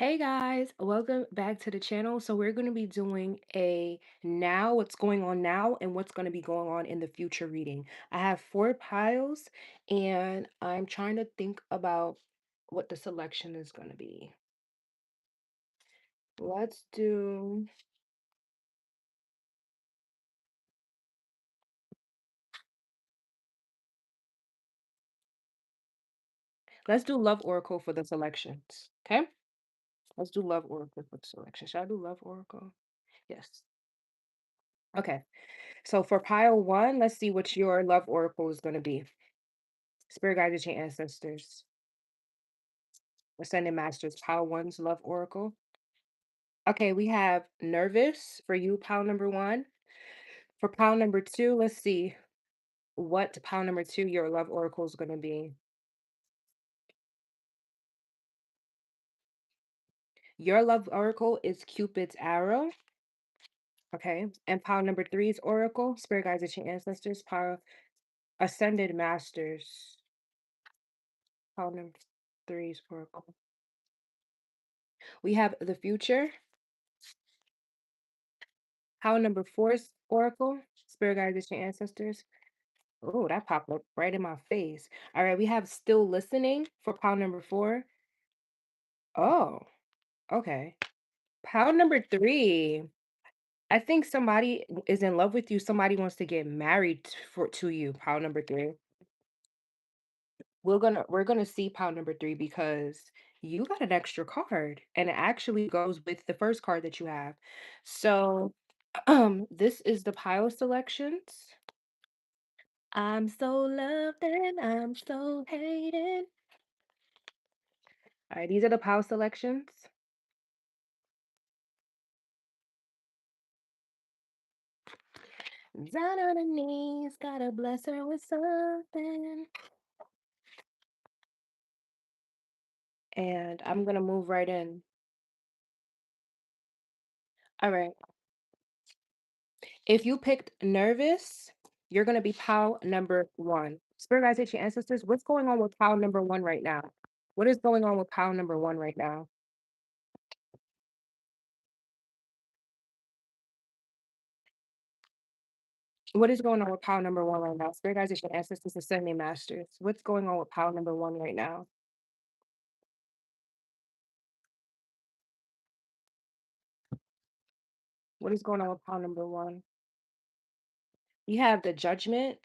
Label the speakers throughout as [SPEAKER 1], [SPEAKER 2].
[SPEAKER 1] Hey guys, welcome back to the channel. So we're going to be doing a now, what's going on now, and what's going to be going on in the future reading. I have four piles, and I'm trying to think about what the selection is going to be. Let's do let's do Love Oracle for the selections. Okay? Let's do Love Oracle for the selection. Should I do Love Oracle? Yes. Okay. So for pile one, let's see what your Love Oracle is going to be. Spirit guides and ancestors. Ascended Masters, Pile One's Love Oracle. Okay, we have Nervous for you, pile number one. For pile number two, let's see what pile number two your Love Oracle is going to be. Your Love Oracle is Cupid's Arrow. Okay, and pile number three's Oracle, Spirit Guides and Ancestors, pile Ascended Masters. Pile number three's Oracle. We have the Future. Pile number four's Oracle, Spirit Guides and Ancestors. Oh, that popped up right in my face. All right, we have Still Listening for pile number four. Oh, okay. Pile number three. I think somebody is in love with you. Somebody wants to get married to you. Pile number three. We're gonna see pile number three because you got an extra card, and it actually goes with the first card that you have. So, this is the pile selections. I'm so loved and I'm so hated. All right, these are the pile selections. Down on her knees, gotta bless her with something. And I'm gonna move right in. All right. If you picked nervous, you're gonna be pile number one. Spirit guides, ancient ancestors, what's going on with pile number one right now? What is going on with pile number one right now? What is going on with pile number one right now? Spirit guides, ancient ancestors, ascending masters. What's going on with pile number one right now? What is going on with pile number one? You have the judgment.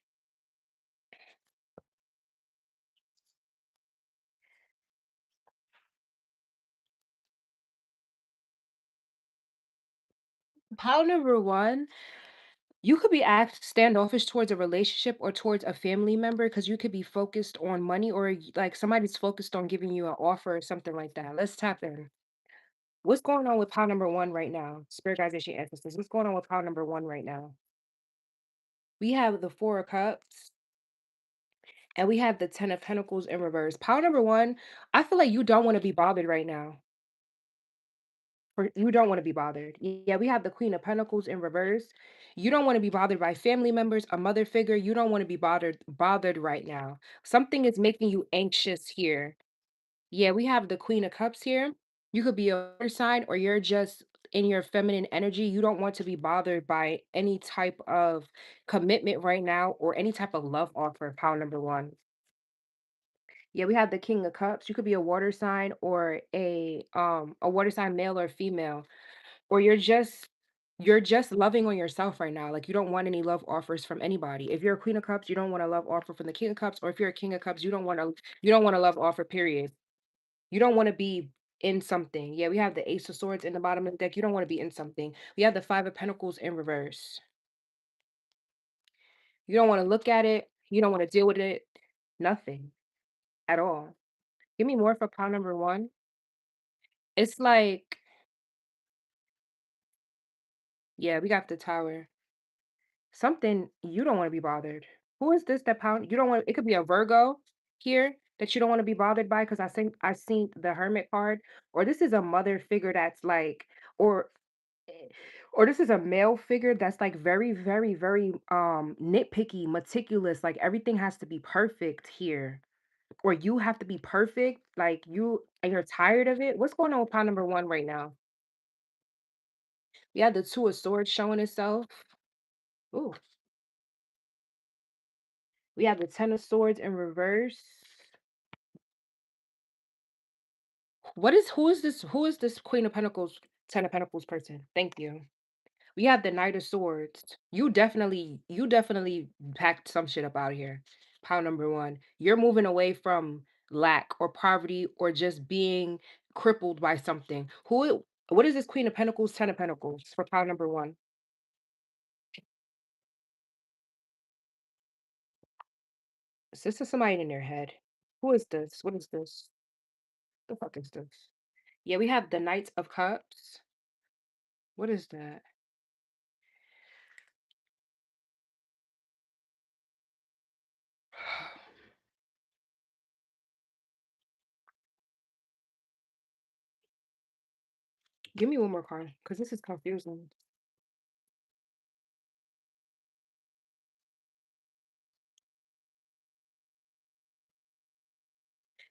[SPEAKER 1] Pile number one, you could be asked standoffish towards a relationship or towards a family member because you could be focused on money or like somebody's focused on giving you an offer or something like that. Let's tap in. What's going on with pile number one right now? Spirit guides, and ancestors. What's going on with pile number one right now? We have the Four of Cups and we have the Ten of Pentacles in reverse. Pile number one, I feel like you don't want to be bothered right now. Or you don't want to be bothered. Yeah, we have the Queen of Pentacles in reverse. You don't want to be bothered by family members, a mother figure. You don't want to be bothered right now. Something is making you anxious here. Yeah, we have the Queen of Cups here. You could be a water sign or you're just in your feminine energy. You don't want to be bothered by any type of commitment right now or any type of love offer, pile number one. Yeah, we have the King of Cups. You could be a water sign or a water sign, male or female. Or you're just loving on yourself right now. Like you don't want any love offers from anybody. If you're a Queen of Cups, you don't want a love offer from the King of Cups, or if you're a King of Cups, you don't want a love offer, period. You don't want to be in something. Yeah, we have the Ace of Swords in the bottom of the deck. You don't want to be in something. We have the Five of Pentacles in reverse. You don't want to look at it. You don't want to deal with it. Nothing at all. Give me more for pile number one. It's like, yeah, we got the Tower. Something you don't wanna be bothered. Who is this that pound you don't want it could be a Virgo here that you don't wanna be bothered by because I seen the Hermit card, or this is a mother figure that's like or eh, or this is a male figure that's like very, very, very nitpicky, meticulous, like everything has to be perfect here. or you have to be perfect, like you and you're tired of it. What's going on with pile number one right now? We have the two of swords showing itself. Ooh, we have the ten of swords in reverse. Who is this Queen of Pentacles, Ten of Pentacles person? Thank you. We have the Knight of Swords. You definitely packed some shit up out of here. Pile number one. You're moving away from lack or poverty or just being crippled by something. What is this Queen of Pentacles, Ten of Pentacles for pile number one? Is this is somebody in their head? Who is this? What is this? The fuck is this? Yeah, we have the Knight of Cups. What is that? Give me one more card, because this is confusing.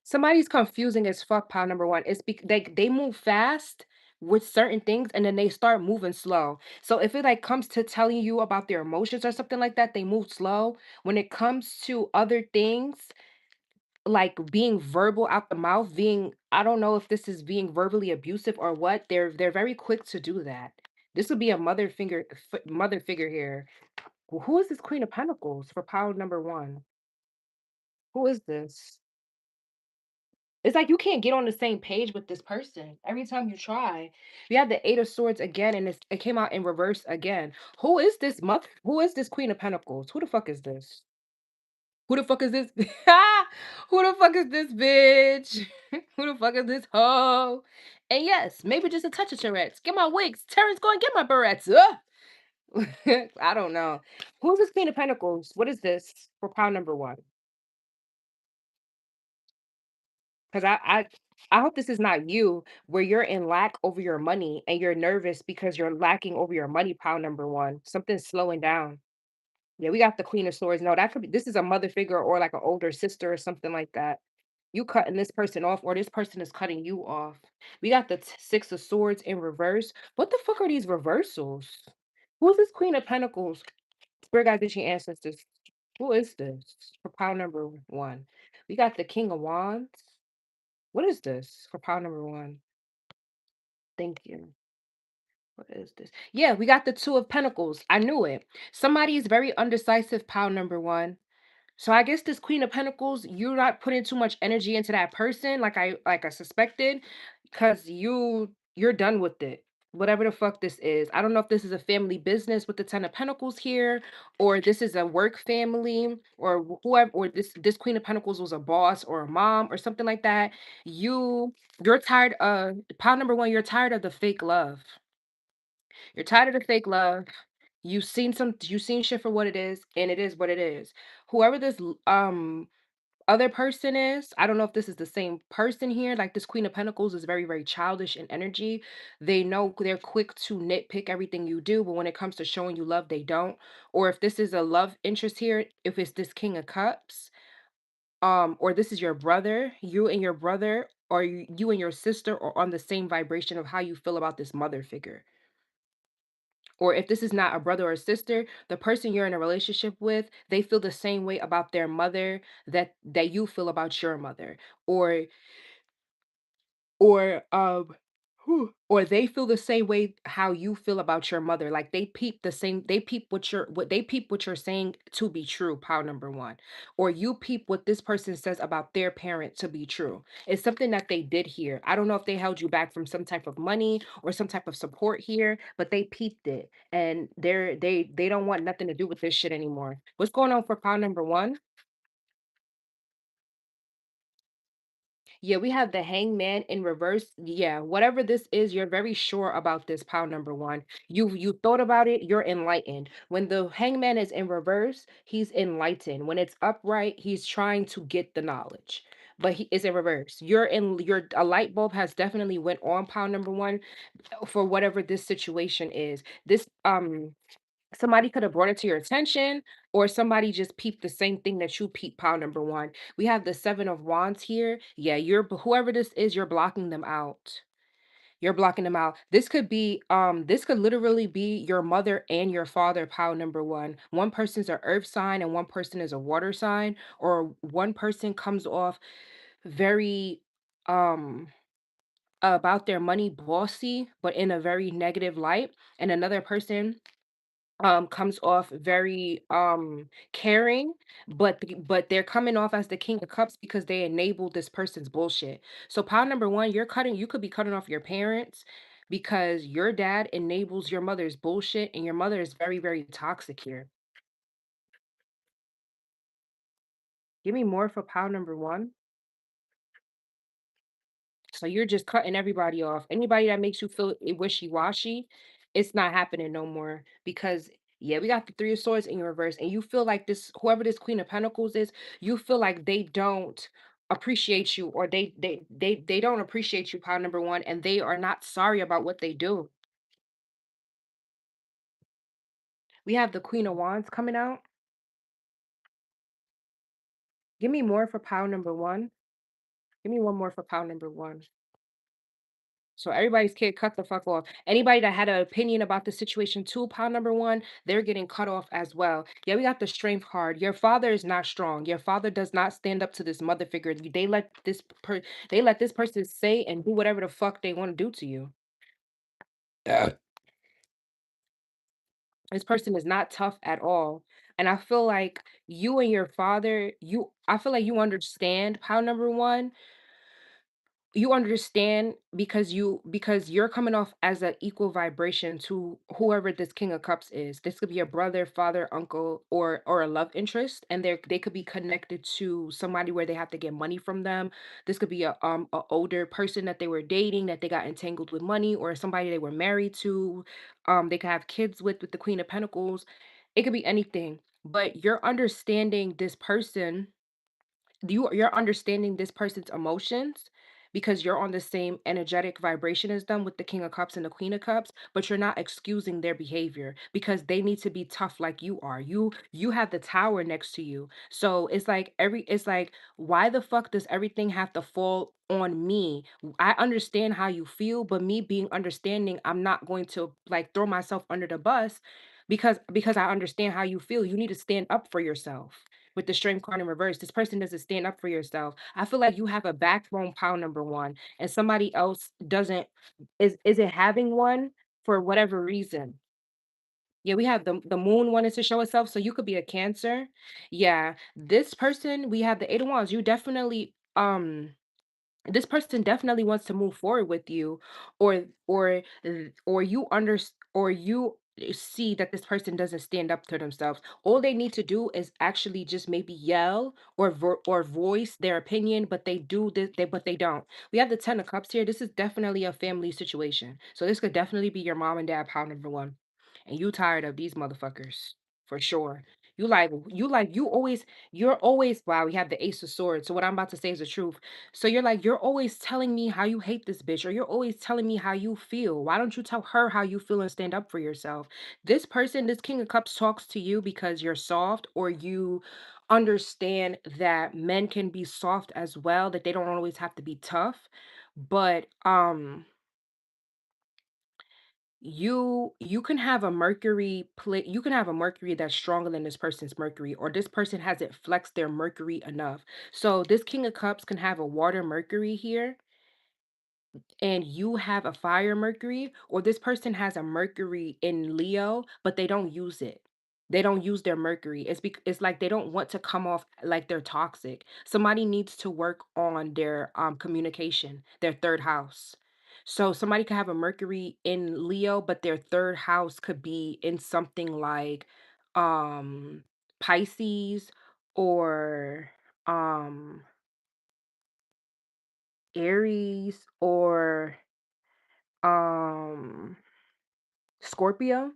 [SPEAKER 1] Somebody's confusing as fuck, pile number one. They move fast with certain things and then they start moving slow. So if it like comes to telling you about their emotions or something like that, they move slow. When it comes to other things, like being verbal out the mouth, being I don't know if this is being verbally abusive or what, they're very quick to do that. This would be a mother figure here. Who is this Queen of Pentacles for pile number one? Who is this? It's like you can't get on the same page with this person every time you try. We have the Eight of Swords again, and it came out in reverse again. Who is this mother? Who is this Queen of Pentacles? Who the fuck is this? Who the fuck is this? Who the fuck is this bitch? Who the fuck is this hoe? And yes, maybe just a touch of Tourette's. Get my wigs. Terrence, go and get my barrettes. I don't know. Who's this Queen of Pentacles? What is this for pound number one? 'Cause I hope this is not you, where you're in lack over your money and you're nervous because you're lacking over your money, pile number 1. Something's slowing down. Yeah, we got the Queen of Swords. No, that could be this is a mother figure or like an older sister or something like that. You cutting this person off or this person is cutting you off. We got the Six of Swords in reverse. What the fuck are these reversals? Who's this Queen of Pentacles? Spirit guide, teaching ancestors. Who is this? For pile number 1. We got the King of Wands. What is this for pile number 1? Thank you. What is this? Yeah, we got the Two of Pentacles. I knew it. Somebody is very undecisive, pile number 1. So I guess this Queen of Pentacles, you're not putting too much energy into that person like I suspected, because you're done with it. Whatever the fuck this is. I don't know if this is a family business with the Ten of Pentacles here, or this is a work family, or whoever, or this Queen of Pentacles was a boss or a mom or something like that. You're tired of pile number one, you're tired of the fake love. You're tired of the fake love. You've seen shit for what it is, and it is what it is. Whoever this other person is, I don't know if this is the same person here. Like this Queen of Pentacles is very, very childish in energy. They know they're quick to nitpick everything you do, but when it comes to showing you love, they don't. Or if this is a love interest here, if it's this King of Cups, or this is your brother, you and your brother, or you and your sister are on the same vibration of how you feel about this mother figure. Or if this is not a brother or sister, the person you're in a relationship with, they feel the same way about their mother that you feel about your mother. Or or they feel the same way how you feel about your mother. Like they peep what you're saying to be true, pile number one. Or you peep what this person says about their parent to be true. It's something that they did here. I don't know if they held you back from some type of money or some type of support here, but they peeped it and they don't want nothing to do with this shit anymore. What's going on for pile number one? Yeah, we have the hangman in reverse. Yeah, whatever this is, you're very sure about this, pile number one. You thought about it, you're enlightened. When the hangman is in reverse, he's enlightened. When it's upright, he's trying to get the knowledge. But he is in reverse. Your a light bulb has definitely went on, pile number one, for whatever this situation is. This Somebody could have brought it to your attention, or somebody just peeped the same thing that you peeped, pile number one. We have the Seven of Wands here. Yeah, whoever this is, you're blocking them out. You're blocking them out. This could literally be your mother and your father, pile number one. One person's a earth sign and one person is a water sign, or one person comes off very um about their money bossy, but in a very negative light, and another person comes off very caring, but they're coming off as the king of cups because they enabled this person's bullshit. So pile number one, you could be cutting off your parents because your dad enables your mother's bullshit, and your mother is very, very toxic here. Give me more for pile number one. So you're just cutting everybody off. Anybody that makes you feel wishy-washy, it's not happening no more. Because yeah, we got the Three of Swords in your reverse, and you feel like this, whoever this Queen of Pentacles is, you feel like they don't appreciate you, or they don't appreciate you, pile number one, and they are not sorry about what they do. We have the Queen of Wands coming out. Give me more for pile number one. Give me one more for pile number one. So everybody's kid cut the fuck off. Anybody that had an opinion about the situation too, pile number one, they're getting cut off as well. Yeah, we got the strength card. Your father is not strong. Your father does not stand up to this mother figure. They let this person say and do whatever the fuck they want to do to you. Yeah. This person is not tough at all. And I feel like you and your father, I feel like you understand pile number one. You understand because you're coming off as an equal vibration to whoever this king of cups is. This could be a brother, father, uncle, or a love interest, and they could be connected to somebody where they have to get money from them. This could be a older person that they were dating, that they got entangled with money, or somebody they were married to. They could have kids with the Queen of Pentacles. It could be anything, but you're understanding this person, you're understanding this person's emotions because you're on the same energetic vibration as them with the king of cups and the queen of cups, but you're not excusing their behavior because they need to be tough like you are. You have the tower next to you, so it's like, why the fuck does everything have to fall on me? I understand how you feel, but me being understanding, I'm not going to like throw myself under the bus because I understand how you feel. You need to stand up for yourself. With the strength card in reverse, this person doesn't stand up for yourself. I feel like you have a backbone, pile number one, and somebody else doesn't, isn't having one for whatever reason. Yeah, we have the moon wanting to show itself, so you could be a Cancer. Yeah, this person, we have the Eight of Wands. You definitely this person definitely wants to move forward with you, or you or you see that this person doesn't stand up to themselves. All they need to do is actually just maybe yell or voice their opinion, but they do this, but they don't. We have the Ten of Cups here. This is definitely a family situation, so this could definitely be your mom and dad, pile number one, and you tired of these motherfuckers for sure. You're always, wow, we have the Ace of Swords, so what I'm about to say is the truth. So you're like, you're always telling me how you hate this bitch, or you're always telling me how you feel. Why don't you tell her how you feel and stand up for yourself? This person, this King of Cups, talks to you because you're soft, or you understand that men can be soft as well, that they don't always have to be tough. But you can have a you can have a Mercury that's stronger than this person's Mercury, or this person hasn't flexed their Mercury enough. So this King of Cups can have a water Mercury here, and you have a fire Mercury, or this person has a Mercury in Leo, but they don't use it. They don't use their Mercury. It's like they don't want to come off like they're toxic. Somebody needs to work on their communication, their third house. So somebody could have a Mercury in Leo, but their third house could be in something like um Pisces, or um Aries, or um Scorpio.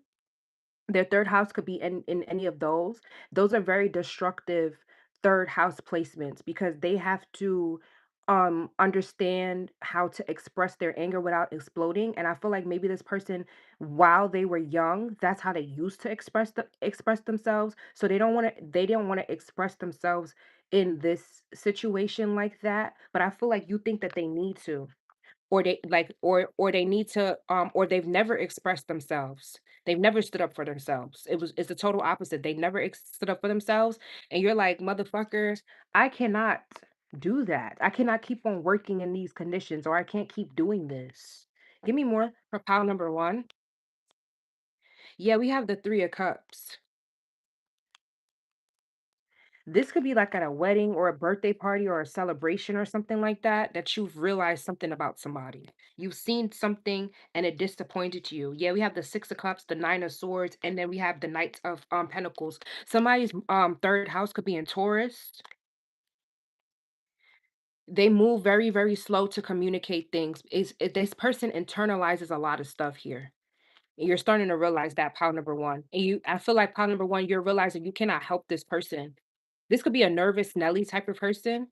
[SPEAKER 1] Their third house could be in any of those. Those are very destructive third house placements because they have to understand how to express their anger without exploding, and I feel like maybe this person, while they were young, that's how they used to express themselves, so they don't want to express themselves in this situation like that, but I feel like you think that they need to. Or they like or they need to, or they've never expressed themselves. They've never stood up for themselves. It's the total opposite. They never stood up for themselves, and you're like, "Motherfuckers, I cannot do that. I cannot keep on working in these conditions, or I can't keep doing this." Give me more for pile number 1. Yeah, we have the 3 of cups. This could be like at a wedding or a birthday party or a celebration or something like that, that you've realized something about somebody. You've seen something and it disappointed you. Yeah, we have the 6 of cups, the 9 of swords, and then we have the knights of pentacles. Somebody's third house could be in Taurus. They move very, very slow to communicate things. This person internalizes a lot of stuff here. And you're starting to realize that, pile number 1. And I feel like pile number 1, you're realizing you cannot help this person. This could be a nervous Nelly type of person.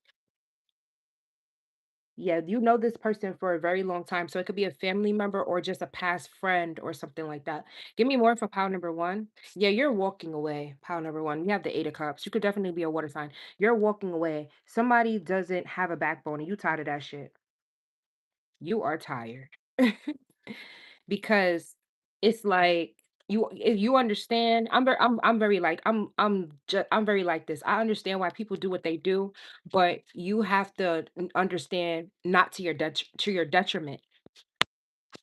[SPEAKER 1] Yeah, you know this person for a very long time, so it could be a family member or just a past friend or something like that. Give me more for pile number 1. Yeah, you're walking away, pile number 1. You have the 8 of cups. You could definitely be a water sign. You're walking away. Somebody doesn't have a backbone and you tired of that shit. You are tired. Because it's like you understand. I'm very like I'm very like this. I understand why people do what they do, but you have to understand not to to your detriment.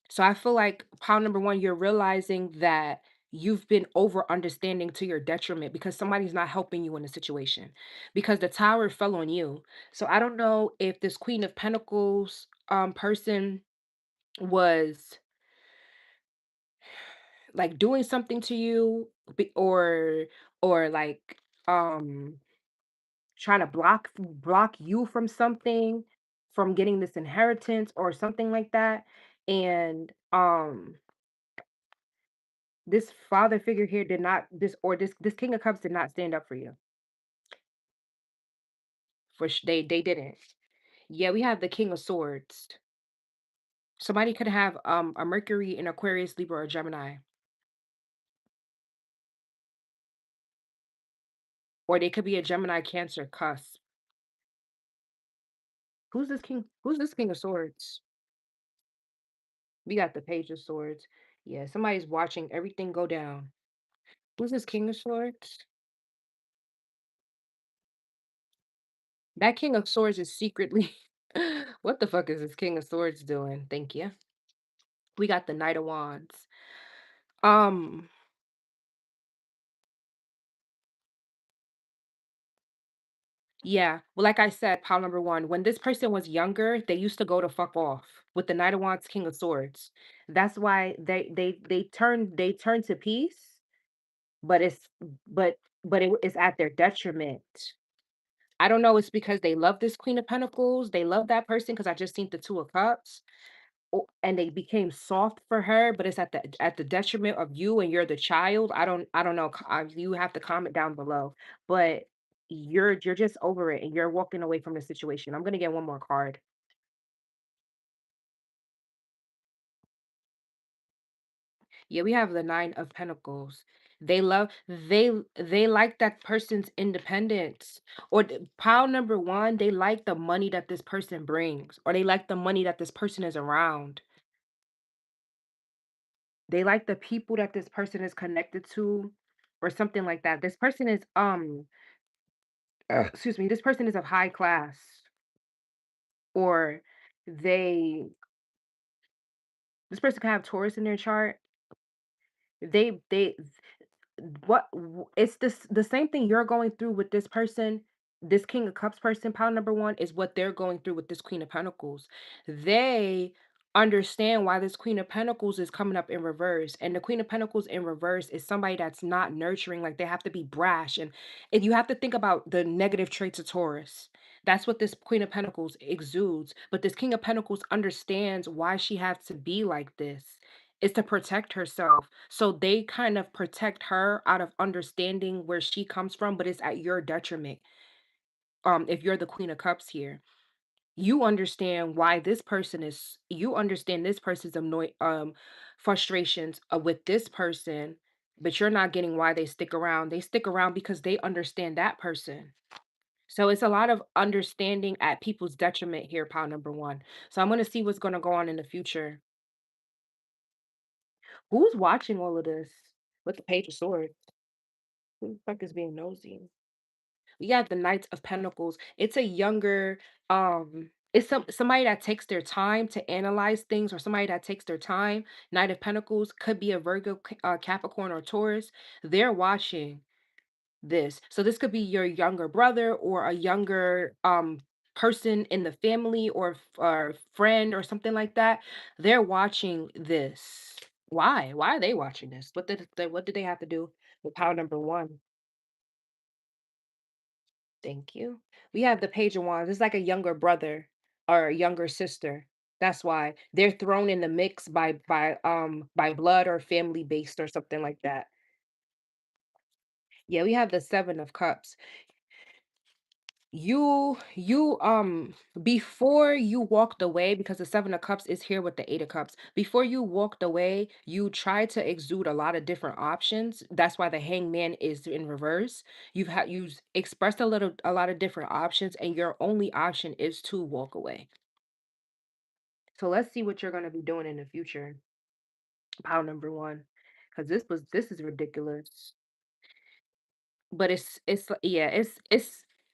[SPEAKER 1] So I feel like pile number 1, you're realizing that you've been over understanding to your detriment because somebody's not helping you in the situation, because the tower fell on you. So I don't know if this Queen of Pentacles person was like doing something to you, or like um trying to block you from something, from getting this inheritance or something like that. And this father figure here did not this king of cups did not stand up for you. They didn't. Yeah, we have the king of swords. Somebody could have a Mercury in Aquarius, Libra, or Gemini, or they could be a Gemini, Cancer cusp. Who's this king of swords? We got the Page of Swords. Yeah, somebody's watching everything go down. Who's this King of Swords? That King of Swords is secretly. What the fuck is this King of Swords doing? Thank you. We got the Knight of Wands. Um, yeah. Well, like I said, pile number 1, when this person was younger, they used to go to fuck off with the Knight of Wands, King of Swords. That's why they turn to peace, but but it's at their detriment. I don't know, it's because they love this Queen of Pentacles, they love that person because I just seen the 2 of Cups, and they became soft for her, but it's at the detriment of you, and you're the child. I don't know, you have to comment down below, but you're just over it, and you're walking away from the situation. I'm gonna get one more card. Yeah, we have the 9 of Pentacles. They like that person's independence. Or pile number 1, they like the money that this person brings, or they like the money that this person is around. They like the people that this person is connected to, or something like that. This person is excuse me, this person is of high class, or they this person can have Taurus in their chart. They it's the same thing you're going through with this person. This King of Cups person, pile number 1, is what they're going through with this Queen of Pentacles. They understand why this Queen of Pentacles is coming up in reverse, and the Queen of Pentacles in reverse is somebody that's not nurturing. Like, they have to be brash, and you have to think about the negative traits of Taurus. That's what this Queen of Pentacles exudes, but this King of Pentacles understands why she has to be like this. Is to protect herself. So they kind of protect her out of understanding where she comes from, but it's at your detriment. If you're the Queen of Cups here. you understand this person's frustrations with this person, but you're not getting why they stick around. They stick around because they understand that person. So it's a lot of understanding at people's detriment here, pile number one. So I'm gonna see what's gonna go on in the future. Who's watching all of this with the Page of Swords? Who the fuck is being nosy? We got the Knights of Pentacles. It's a younger, it's somebody that takes their time to analyze things, or somebody that takes their time. Knight of Pentacles could be a Virgo, Capricorn, or Taurus. They're watching this. So this could be your younger brother or a younger person in the family, or friend or something like that. They're watching this. Why? Why are they watching this? What did they have to do with power number one? Thank you. We have the Page of Wands. It's like a younger brother or a younger sister. That's why they're thrown in the mix by blood or family based or something like that. Yeah, we have the Seven of Cups. You before you walked away, because the Seven of Cups is here with the Eight of Cups. Before you walked away, you tried to exude a lot of different options. That's why the Hangman is in reverse. You've expressed a lot of different options, and your only option is to walk away. So let's see what you're gonna be doing in the future. Pile number one. Because this is ridiculous. But yeah,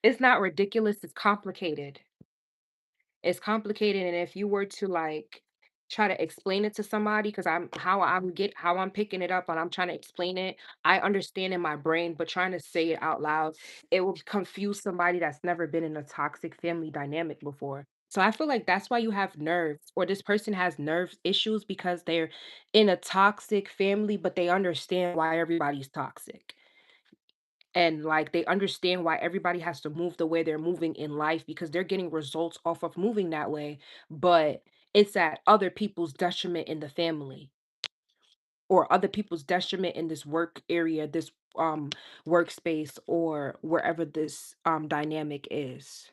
[SPEAKER 1] it's not ridiculous, it's complicated. It's complicated, and if you were to, like, try to explain it to somebody, because how I'm picking it up and I'm trying to explain it, I understand in my brain, but trying to say it out loud, it will confuse somebody that's never been in a toxic family dynamic before. So I feel like that's why you have nerves, or this person has nerve issues, because they're in a toxic family, but they understand why everybody's toxic. And, like, they understand why everybody has to move the way they're moving in life, because they're getting results off of moving that way, but it's at other people's detriment in the family, or other people's detriment in this work area, this workspace, or wherever this dynamic is.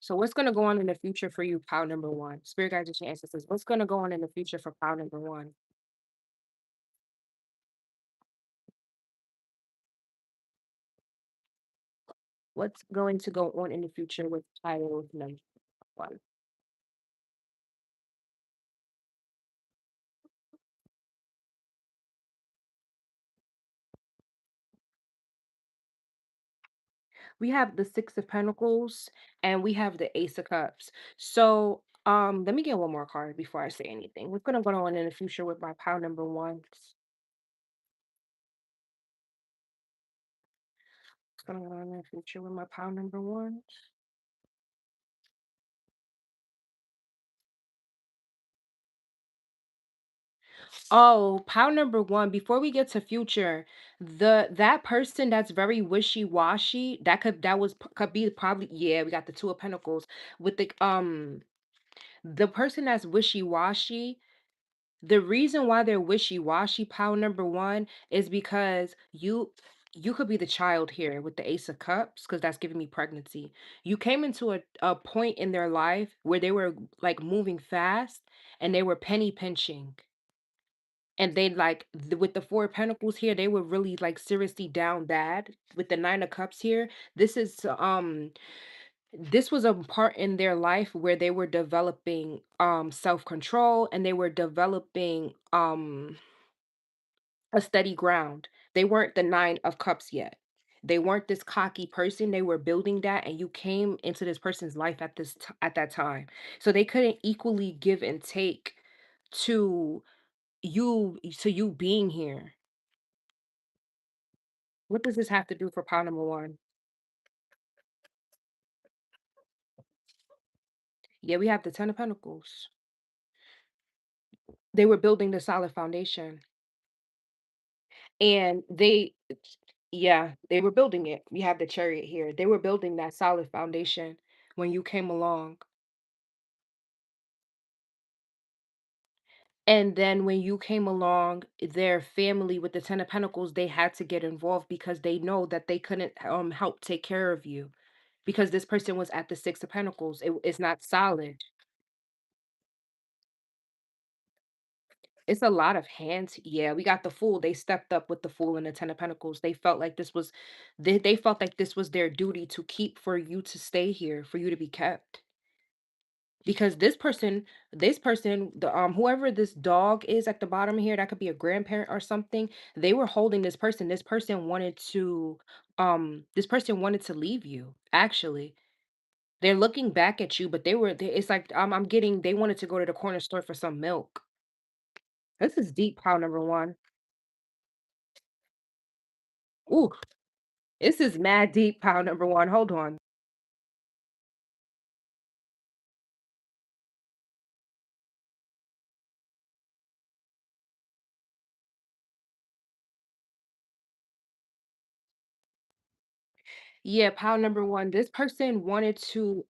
[SPEAKER 1] So what's going to go on in the future for you, pile number one? Spirit guides and ancestors, what's going to go on in the future for pile number one? What's going to go on in the future with pile number one? We have the Six of Pentacles and we have the Ace of Cups. So, let me get one more card before I say anything. What's gonna go on in the future with my pile number one? What's gonna go on in the future with my pile number one? Oh, pile number one. Before we get to future, that person that's very wishy-washy, could be probably, yeah, we got the Two of Pentacles with the person that's wishy-washy. The reason why they're wishy-washy, pile number one, is because you could be the child here with the Ace of Cups, because that's giving me pregnancy. You came into a point in their life where they were, like, moving fast, and they were penny pinching. And they, like, with the Four of Pentacles here, they were really, like, seriously down bad. With the Nine of Cups here, this was a part in their life where they were developing self-control, and they were developing a steady ground. They weren't the Nine of Cups yet. They weren't this cocky person. They were building that, and you came into this person's life at that time. So they couldn't equally give and take to you being here. What does this have to do for pile number one? Yeah, we have the Ten of Pentacles. They were building the solid foundation. And yeah, they were building it. We have the Chariot here. They were building that solid foundation when you came along. And then when you came along, their family with the 10 of Pentacles, they had to get involved because they know that they couldn't help take care of you because this person was at the 6 of Pentacles. It's not solid. It's a lot of hands. Yeah, we got the Fool. They stepped up with the Fool and the 10 of Pentacles. They felt like this was they felt like this was their duty to keep for you to stay here, for you to be kept. Because this person, the whoever this dog is at the bottom here, that could be a grandparent or something. They were holding this person. This person wanted to leave you, actually. They're looking back at you, but it's like I'm getting they wanted to go to the corner store for some milk. This is deep, pile number one. Ooh, this is mad deep, pile number one. Hold on. Yeah, pile number one. This person wanted to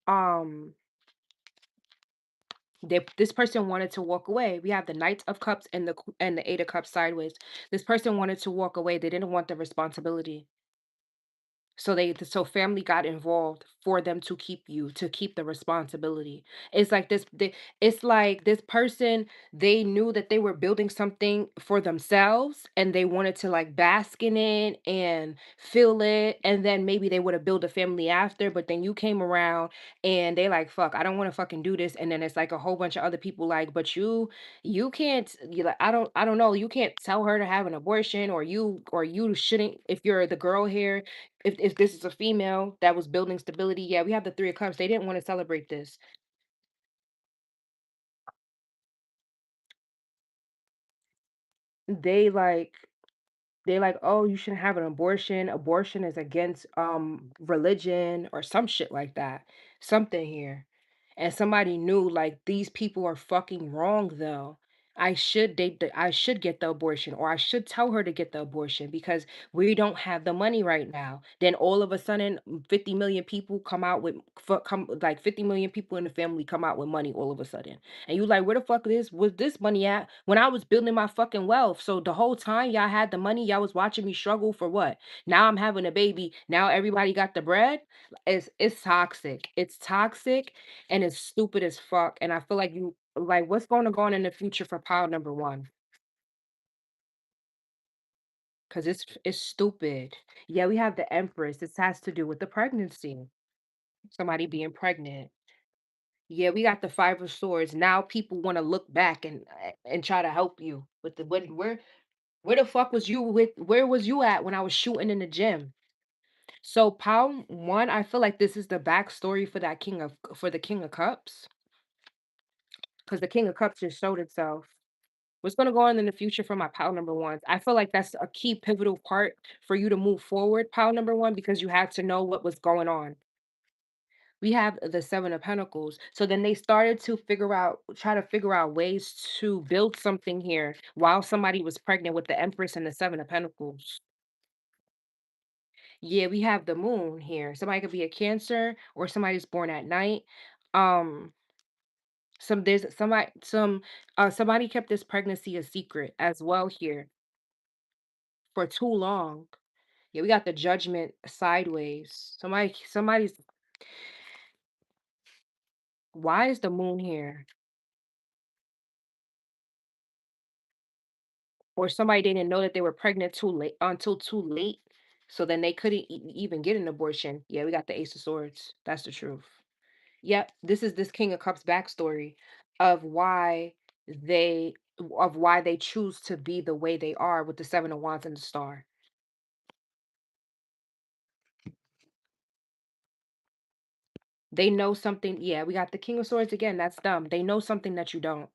[SPEAKER 1] this person wanted to walk away. We have the Knight of Cups and and the Eight of Cups sideways. This person wanted to walk away. They didn't want the responsibility. So family got involved for them to keep you, to keep the responsibility. It's like this person, they knew that they were building something for themselves and they wanted to like bask in it and feel it. And then maybe they would have built a family after, but then you came around and they like, fuck, I don't want to fucking do this. And then it's like a whole bunch of other people like, but you can't you like I don't know, you can't tell her to have an abortion or you shouldn't if you're the girl here if this is a female that was building stability, yeah, we have the 3 of Cups. They didn't wanna celebrate this. They like they're like, "Oh, you shouldn't have an abortion. Abortion is against religion or some shit like that." Something here. And somebody knew like these people are fucking wrong though. I should get the abortion or I should tell her to get the abortion because we don't have the money right now. Then all of a sudden 50 million people come out with come like 50 million people in the family come out with money all of a sudden. And you like, where the fuck was this money at when I was building my fucking wealth? So the whole time y'all had the money, y'all was watching me struggle for what? Now I'm having a baby. Now everybody got the bread. It's toxic. It's toxic and it's stupid as fuck. And I feel like you like what's going to go on in the future for pile number one? Because it's stupid. Yeah, we have the Empress. This has to do with the pregnancy. Somebody being pregnant. Yeah, we got the Five of Swords. Now people want to look back and try to help you with the where the fuck was you with where was you at when I was shooting in the gym? So pound one, I feel like this is the backstory for the King of Cups because the King of Cups just showed itself. What's gonna go on in the future for my pile number ones? I feel like that's a key pivotal part for you to move forward, pile number one, because you had to know what was going on. We have the 7 of Pentacles. So then they started to try to figure out ways to build something here while somebody was pregnant with the Empress and the 7 of Pentacles. Yeah, we have the moon here. Somebody could be a Cancer or somebody's born at night. Um, somebody kept this pregnancy a secret as well here for too long. Yeah, we got the Judgment sideways. Somebody's why is the moon here? Or somebody didn't know that they were pregnant too late until too late, so then they couldn't even get an abortion. Yeah, we got the Ace of Swords. That's the truth. Yep, this is this King of Cups backstory of they why they choose to be the way they are with the Seven of Wands and the Star. They know something. Yeah, we got the King of Swords again. That's dumb. They know something that you don't.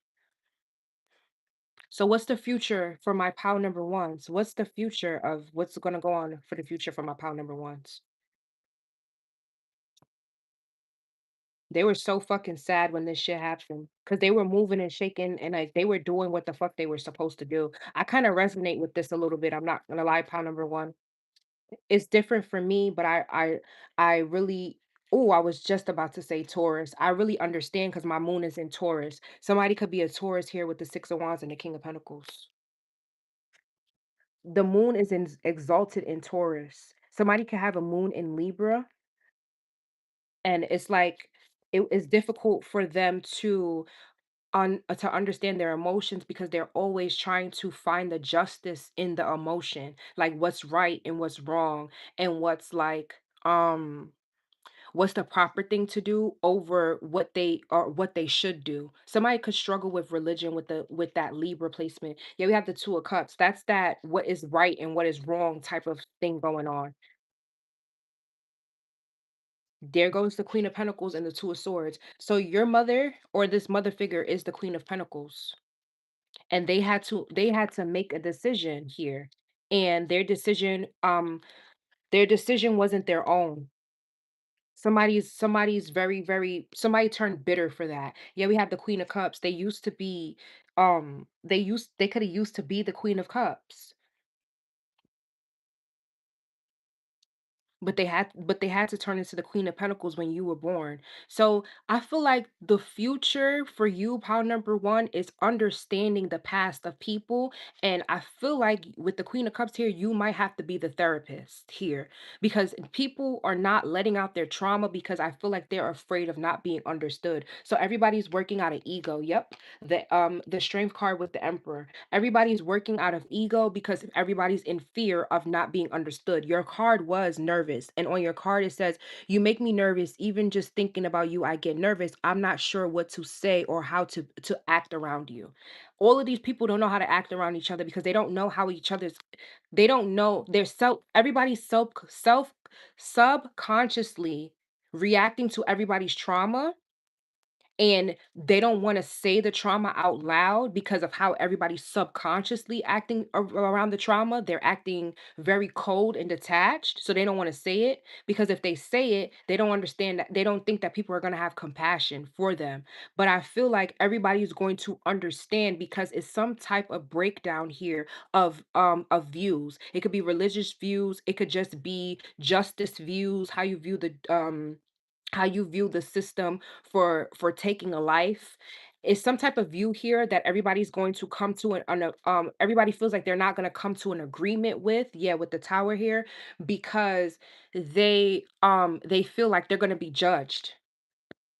[SPEAKER 1] So what's the future for my pile number ones? What's the future of what's going to go on for the future for my pile number ones? They were so fucking sad when this shit happened because they were moving and shaking and like they were doing what the fuck they were supposed to do. I kind of resonate with this a little bit. I'm not gonna lie, pile number one. It's different for me, but I really Oh, I was just about to say Taurus. I really understand because my moon is in Taurus. Somebody could be a Taurus here with the Six of Wands and the King of Pentacles. The moon is exalted in Taurus. Somebody could have a moon in Libra, and it's like it is difficult for them to understand their emotions because they're always trying to find the justice in the emotion, like what's right and what's wrong, and what's the proper thing to do over what they should do. Somebody could struggle with religion with that Libra placement. Yeah, we have the Two of Cups. That's that what is right and what is wrong type of thing going on. There goes the Queen of Pentacles and the Two of Swords. So your mother or this mother figure is the Queen of Pentacles. And they had to make a decision here. And their decision wasn't their own. Somebody's somebody turned bitter for that. Yeah, we have the Queen of Cups. They used to be they could have used to be the Queen of Cups. But they had to turn into the Queen of Pentacles when you were born. So I feel like the future for you, pile number one, is understanding the past of people. And I feel like with the Queen of Cups here, you might have to be the therapist here because people are not letting out their trauma because I feel like they're afraid of not being understood. So everybody's working out of ego. Yep. The strength card with the Emperor. Everybody's working out of ego because everybody's in fear of not being understood. Your card was nervous, and on your card it says, "You make me nervous. Even just thinking about you, I get nervous. I'm not sure what to say or how to act around you." All of these people don't know how to act around each other because they don't know how each other's. They don't know their self. Everybody's self subconsciously reacting to everybody's trauma, and they don't want to say the trauma out loud because of how everybody's subconsciously acting around the trauma. They're acting very cold and detached, so they don't want to say it because if they say it, they don't understand that they don't think that people are going to have compassion for them. But I feel like everybody's going to understand because it's some type of breakdown here of views. It could be religious views, it could just be justice views, how you view the system for taking a life. Is some type of view here that everybody's going to come to everybody feels like they're not going to come to an agreement with, yeah, with the tower here, because they feel like they're going to be judged,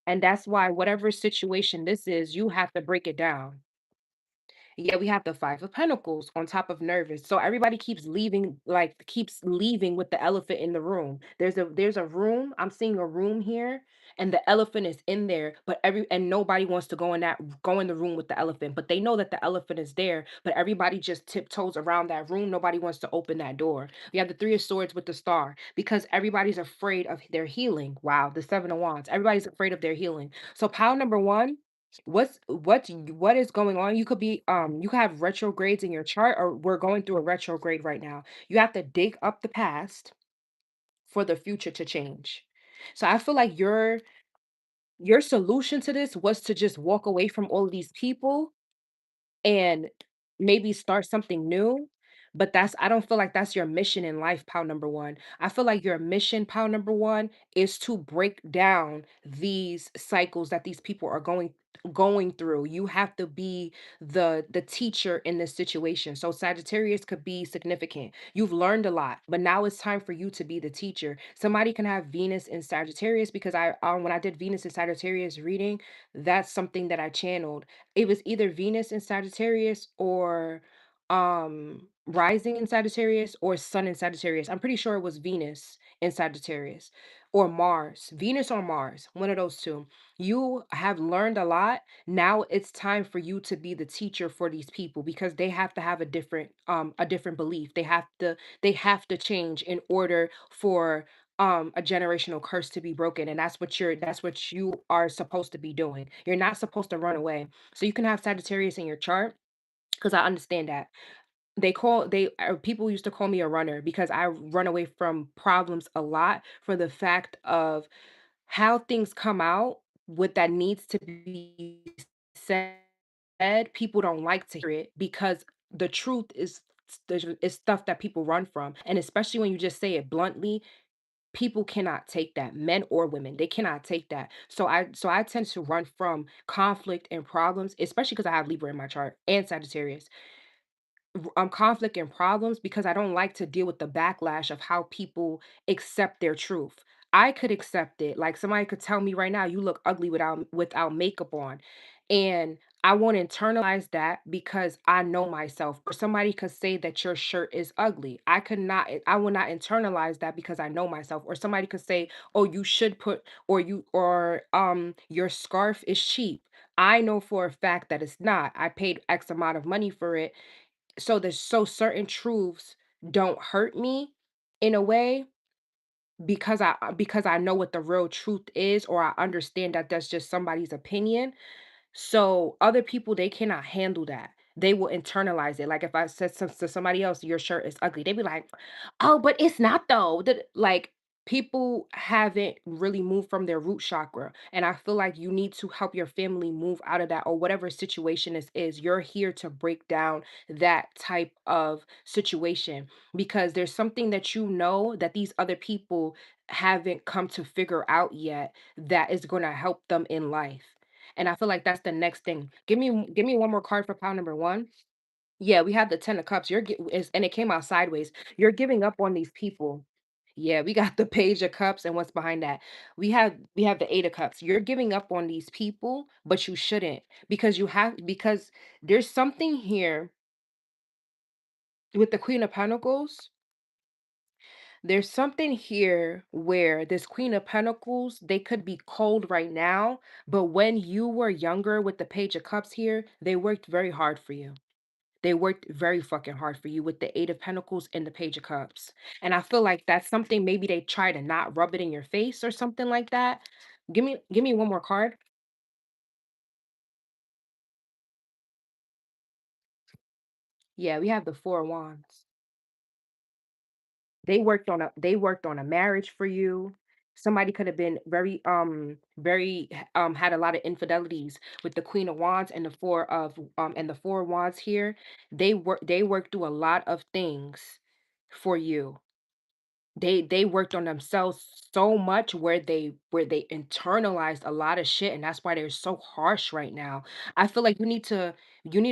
[SPEAKER 1] and that's why whatever situation this is, you have to break it down. Yeah, we have the Five of Pentacles on top of nervous. So everybody keeps leaving with the elephant in the room. There's a room. I'm seeing a room here, and the elephant is in there, but nobody wants to go in the room with the elephant. But they know that the elephant is there, but everybody just tiptoes around that room. Nobody wants to open that door. We have the Three of Swords with the star because everybody's afraid of their healing. Wow, the Seven of Wands. Everybody's afraid of their healing. So pile number one, what is going on? You could have retrogrades in your chart, or we're going through a retrograde right now. You have to dig up the past for the future to change. So I feel like your solution to this was to just walk away from all of these people and maybe start something new. But I don't feel like that's your mission in life, pal number one. I feel like your mission, pal number one, is to break down these cycles that these people are going through. You have to be the teacher in this situation. So Sagittarius could be significant. You've learned a lot, but now it's time for you to be the teacher. Somebody can have Venus in Sagittarius because when I did Venus in Sagittarius reading, that's something that I channeled. It was either Venus in Sagittarius or rising in Sagittarius or sun in Sagittarius. I'm pretty sure it was Venus in Sagittarius or Mars. Venus or Mars, one of those two. You have learned a lot. Now it's time for you to be the teacher for these people because they have to have a different belief. They have to change in order for a generational curse to be broken, and that's what you are supposed to be doing. You're not supposed to run away. So you can have Sagittarius in your chart because I understand that. People used to call me a runner because I run away from problems a lot for the fact of how things come out, what that needs to be said. People don't like to hear it because the truth is stuff that people run from, and especially when you just say it bluntly, people cannot take that, men or women, they cannot take that. So I tend to run from conflict and problems, especially because I have Libra in my chart and Sagittarius. Conflict and problems because I don't like to deal with the backlash of how people accept their truth. I could accept it. Like somebody could tell me right now, you look ugly without makeup on. And I won't internalize that because I know myself. Or somebody could say that your shirt is ugly. I will not internalize that because I know myself. Or somebody could say, oh, you should put or your scarf is cheap. I know for a fact that it's not. I paid X amount of money for it, so certain truths don't hurt me in a way because I know what the real truth is, or I understand that that's just somebody's opinion. So other people, they cannot handle that. They will internalize it. Like if I said to somebody else, your shirt is ugly, they'd be like, "Oh, but it's not though." Like people haven't really moved from their root chakra, and I feel like you need to help your family move out of that or whatever situation this is. You're here to break down that type of situation because there's something that you know that these other people haven't come to figure out yet that is going to help them in life. And I feel like that's the next thing. Give me one more card for pile number 1. Yeah, we have the 10 of cups. And it came out sideways. You're giving up on these people. Yeah, we got the page of cups and what's behind that. We have the 8 of cups. You're giving up on these people, but you shouldn't because there's something here with the Queen of Pentacles. There's something here where this Queen of Pentacles, they could be cold right now, but when you were younger with the Page of Cups here, they worked very hard for you. They worked very fucking hard for you with the Eight of Pentacles and the Page of Cups. And I feel like that's something maybe they try to not rub it in your face or something like that. Give me one more card. Yeah, we have the Four of Wands. They worked on a marriage for you. Somebody could have been had a lot of infidelities with the Queen of Wands and the Four of Wands here. They worked through a lot of things for you. They worked on themselves so much where they internalized a lot of shit, and that's why they're so harsh right now. I feel like you need to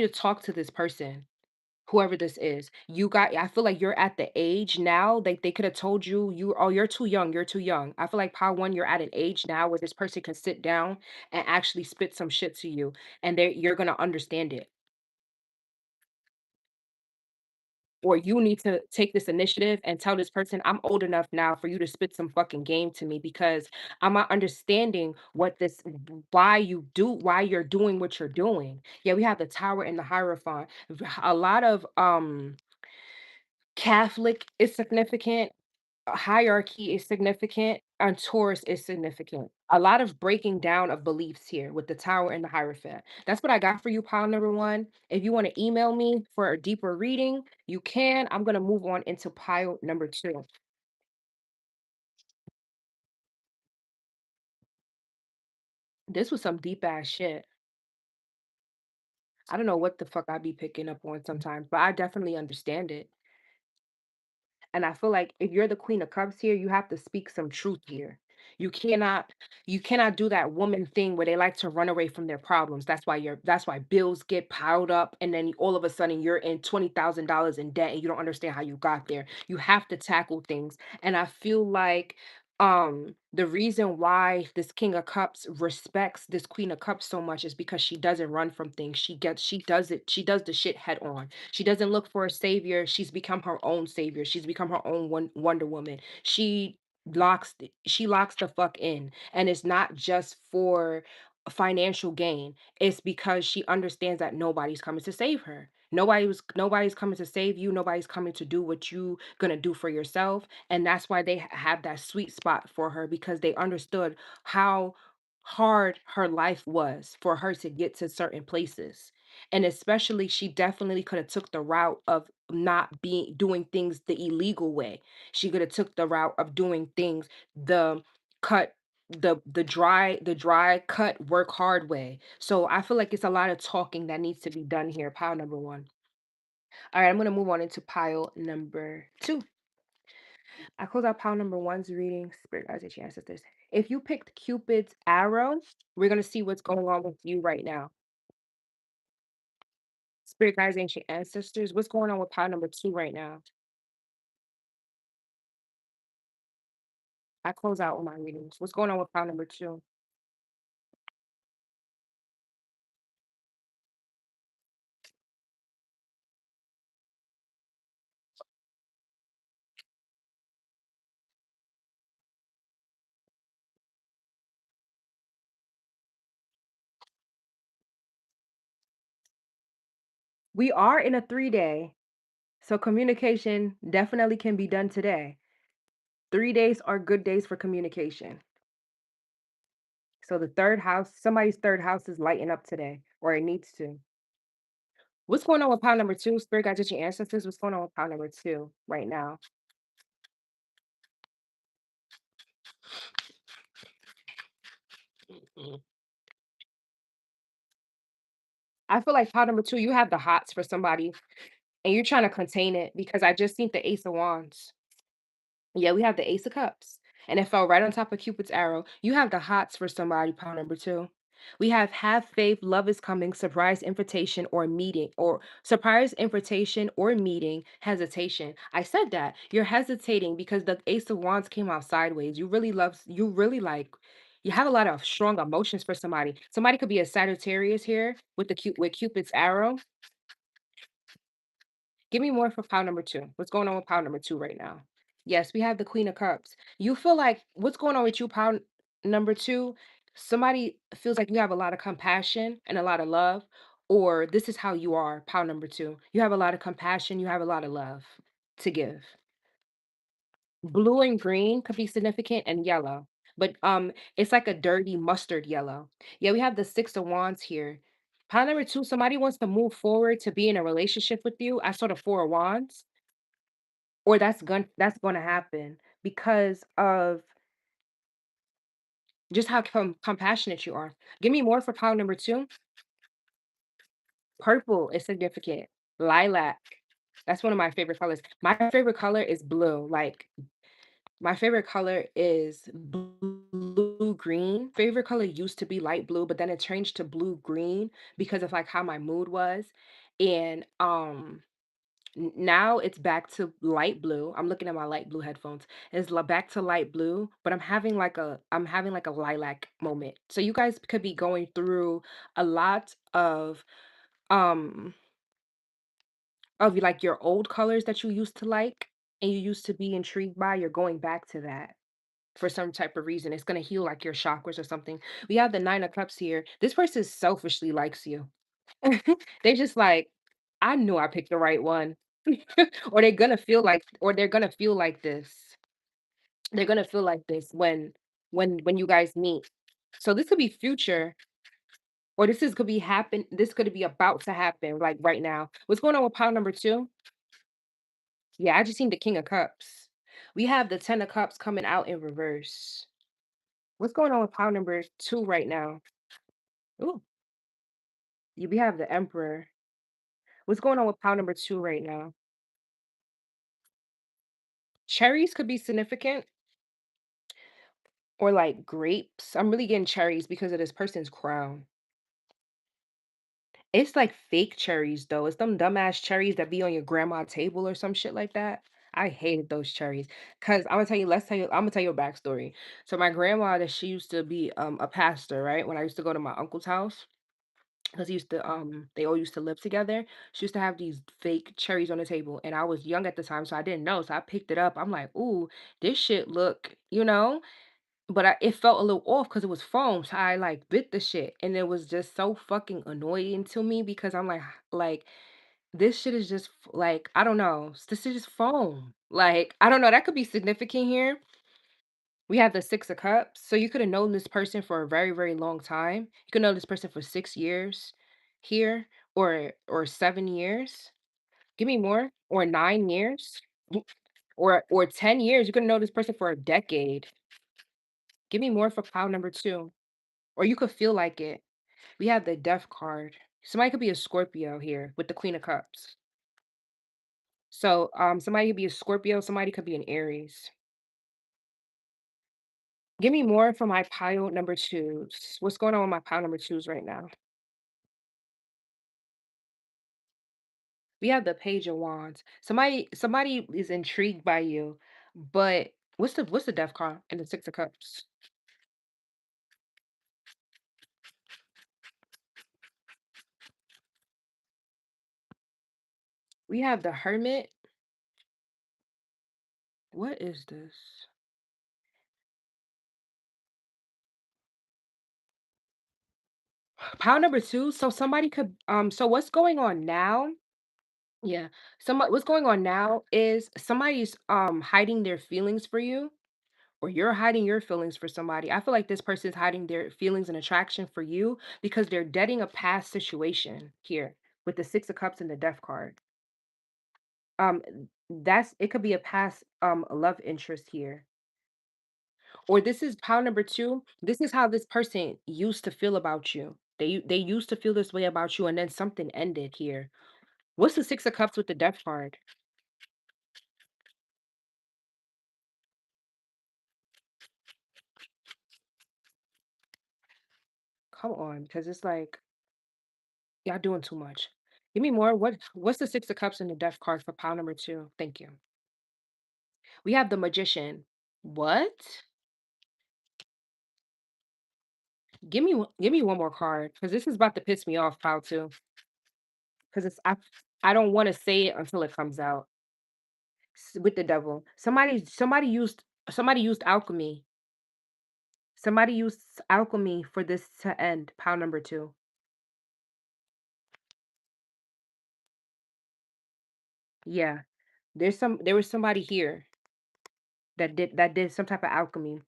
[SPEAKER 1] talk to this person. Whoever this is, I feel like you're at the age now, like they could have told you, oh, you're too young, you're too young. I feel like Power One, you're at an age now where this person can sit down and actually spit some shit to you, and you're gonna understand it. Or you need to take this initiative and tell this person, I'm old enough now for you to spit some fucking game to me because I'm not understanding why you're doing what you're doing. Yeah, we have the Tower and the Hierophant. A lot of Catholic is significant, hierarchy is significant, and Taurus is significant. A lot of breaking down of beliefs here with the Tower and the Hierophant. That's what I got for you, pile number 1. If you want to email me for a deeper reading, you can. I'm going to move on into pile number 2. This was some deep ass shit. I don't know what the fuck I be picking up on sometimes, but I definitely understand it. And I feel like if you're the Queen of Cups here, you have to speak some truth here. You cannot you cannot do that woman thing where they like to run away from their problems. That's why bills get piled up and then all of a sudden you're in $20,000 in debt and you don't understand how you got there. You have to tackle things. And I feel like the reason why this King of Cups respects this Queen of Cups so much is because she doesn't run from things. She does the shit head on. She doesn't look for a savior. She's become her own savior. She's become her own Wonder Woman. She locks the fuck in. And it's not just for financial gain. It's because she understands that nobody's coming to save her. Nobody's coming to save you. Nobody's coming to do what you gonna do for yourself. And that's why they have that sweet spot for her because they understood how hard her life was for her to get to certain places. And especially she definitely could have took the route of not being doing things the illegal way. She could have took the route of doing things the cut the dry cut work hard way. So I feel like it's a lot of talking that needs to be done here. Pile number 1. All right, I'm going to move on into pile number 2. I close out pile number one's reading, Spirit guides, and ancestors. If you picked Cupid's arrow, we're gonna see what's going on with you right now. Spirit guides, ancient ancestors, what's going on with pile number two right now? I close out all my readings. What's going on with pile number two? We are in a 3 day, so communication definitely can be done today. 3 days are good days for communication. So the third house, somebody's third house is lighting up today, or it needs to. What's going on with pile number two? Spirit guides, ancient ancestors, what's going on with pile number two right now? Mm. I feel like pile number two, you have the hots for somebody and you're trying to contain it because I just seen the Ace of Wands. Yeah, we have the Ace of Cups, and it fell right on top of Cupid's arrow. You have the hots for somebody, pile number two. We have faith, love is coming, surprise invitation or meeting, or surprise invitation or meeting, hesitation. I said that. You're hesitating because the Ace of Wands came out sideways. You really like, you have a lot of strong emotions for somebody. Somebody could be a Sagittarius here with with Cupid's arrow. Give me more for pile number two. What's going on with pile number two right now? Yes, we have the Queen of Cups. You feel like what's going on with you, pile number two? Somebody feels like you have a lot of compassion and a lot of love, or this is how you are, pile number two. You have a lot of compassion, you have a lot of love to give. Blue and green could be significant and yellow, but it's like a dirty mustard yellow. Yeah, we have the Six of Wands here. Pile number two, somebody wants to move forward to be in a relationship with you. I saw the Four of Wands. Or that's gonna happen because of just how compassionate you are. Give me more for pile number two. Purple is significant. Lilac. That's one of my favorite colors. My favorite color is blue. Like my favorite color is blue green. Favorite color used to be light blue, but then it changed to blue green because of like how my mood was. And now it's back to light blue. I'm looking at my light blue headphones. It's back to light blue, but I'm having like a lilac moment. So you guys could be going through a lot um of like your old colors that you used to like and you used to be intrigued by. You're going back to that for some type of reason. It's gonna heal like your chakras or something. We have the Nine of Cups here. This person selfishly likes you. They just like, I knew I picked the right one. Or they're gonna feel like this. They're gonna feel like this when you guys meet. So this could be future, or this could be about to happen, like right now. What's going on with pile number two? Yeah, I just seen the King of Cups. We have the Ten of Cups coming out in reverse. What's going on with pile number two right now? Ooh, we have the Emperor. What's going on with pile number two right now? Cherries could be significant, or like grapes. I'm really getting cherries because of this person's crown. It's like fake cherries though. It's them dumbass cherries that be on your grandma table or some shit like that. I hated those cherries. Cause I'm gonna tell you a backstory. So my grandma that she used to be a pastor, right? When I used to go to my uncle's house, because he used to they all used to live together. She used to have these fake cherries on the table. And I was young at the time, so I didn't know. So I picked it up. I'm like, ooh, this shit look, but it felt a little off because it was foam, so I, like, bit the shit, and it was just so fucking annoying to me because I'm like, "This shit is just f like, I don't know, this is just foam." Like, I don't know, that could be significant here. We have the Six of Cups, so you coulda known this person for a very, very long time. You could know this person for 6 years here, or 7 years. Give me more, or 9 years, or 10 years. You could know this person for a decade. Give me more for pile number 2. Or you could feel like it. We have the Death card. Somebody could be a Scorpio here with the Queen of Cups. So, somebody could be a Scorpio, somebody could be an Aries. Give me more for my pile number twos. What's going on with my pile number twos right now? We have the Page of Wands. Somebody is intrigued by you, but what's the Death card and the Six of Cups? We have the Hermit. What is this? Pile number two. So somebody could so what's going on now? Yeah. What's going on now is somebody's hiding their feelings for you, or you're hiding your feelings for somebody. I feel like this person's hiding their feelings and attraction for you because they're deading a past situation here with the Six of Cups and the Death card. Um that's it could be a past love interest here. Or this is pile number two. This is how this person used to feel about you. They used to feel this way about you and then something ended here. What's the Six of Cups with the Death card? Come on, because it's like y'all doing too much. Give me more. What's the Six of Cups and the Death card for pile number two? Thank you. We have the Magician. What? Give me one more card because this is about to piss me off, pile two. Because I don't want to say it until it comes out. With the devil. Somebody used alchemy. Somebody used alchemy for this to end. Pile number two. Yeah. There was somebody here that did some type of alchemy.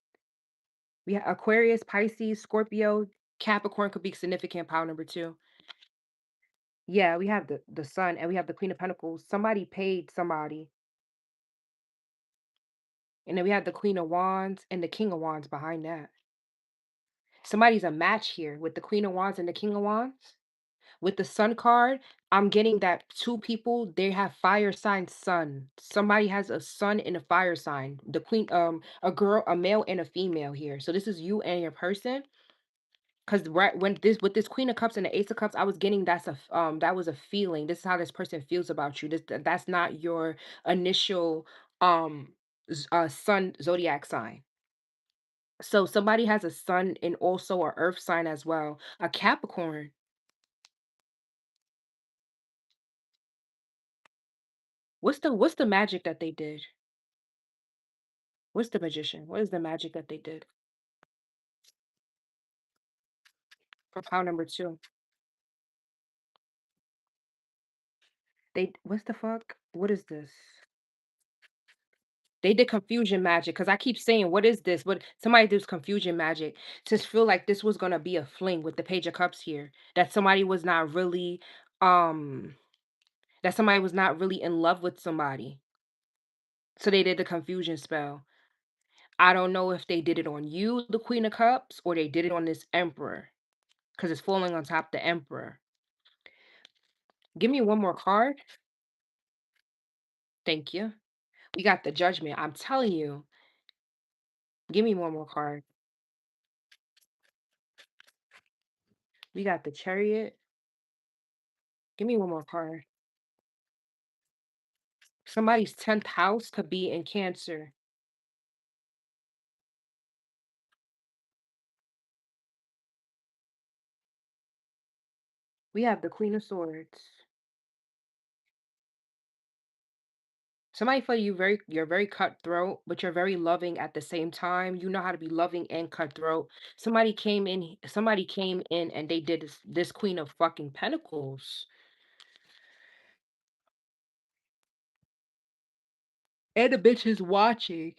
[SPEAKER 1] We have Aquarius, Pisces, Scorpio, Capricorn could be significant. Pile number two. Yeah, we have the Sun and we have the Queen of Pentacles. Somebody paid somebody, and then we have the Queen of Wands and the King of Wands behind that. Somebody's a match here with the Queen of Wands and the King of Wands. With the Sun card, I'm getting that two people, they have fire sign sun. Somebody has a sun and a fire sign. The queen, a girl, a male and a female here. So this is you and your person. Because right when this with this Queen of Cups and the Ace of Cups, I was getting that was a feeling. This is how this person feels about you. That's not your initial sun zodiac sign. So somebody has a sun and also a earth sign as well. A Capricorn. What's the magic that they did? What's the magician? What is the magic that they did for pile number two? What's the fuck? What is this? They did confusion magic because I keep saying, what is this? What somebody does confusion magic to feel like this was gonna be a fling with the Page of Cups here. That somebody was not really um that somebody was not really in love with somebody. So they did the confusion spell. I don't know if they did it on you, the Queen of Cups, or they did it on this Emperor. Because it's falling on top the Emperor. Give me one more card. Thank you. We got the Judgment. I'm telling you. Give me one more card. We got the Chariot. Give me one more card. Somebody's 10th house could be in Cancer. We have the Queen of Swords. Somebody feel you're very cutthroat, but you're very loving at the same time. You know how to be loving and cutthroat. Somebody came in and they did this Queen of fucking Pentacles. And the bitch is watching.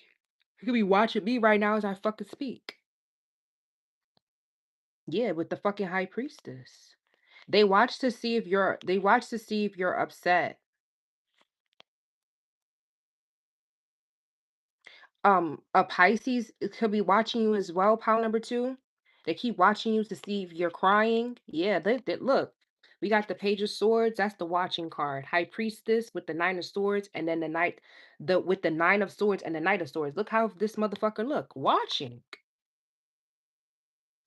[SPEAKER 1] You could be watching me right now as I fucking speak. Yeah, with the fucking High Priestess. They watch to see if you're upset. A Pisces could be watching you as well, pile number two. They keep watching you to see if you're crying. Yeah, they look. We got the Page of Swords, that's the watching card. High Priestess with the Nine of Swords, and then the Knight, the with the Nine of Swords and the Knight of Swords. Look how this motherfucker look. Watching.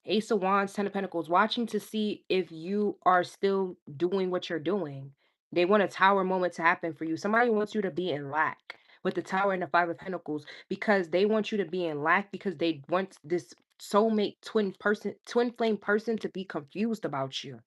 [SPEAKER 1] Ace of Wands, Ten of Pentacles, watching to see if you are still doing what you're doing. They want a tower moment to happen for you. Somebody wants you to be in lack with the tower and the Five of Pentacles because they want you to be in lack because they want this soulmate twin flame person to be confused about you.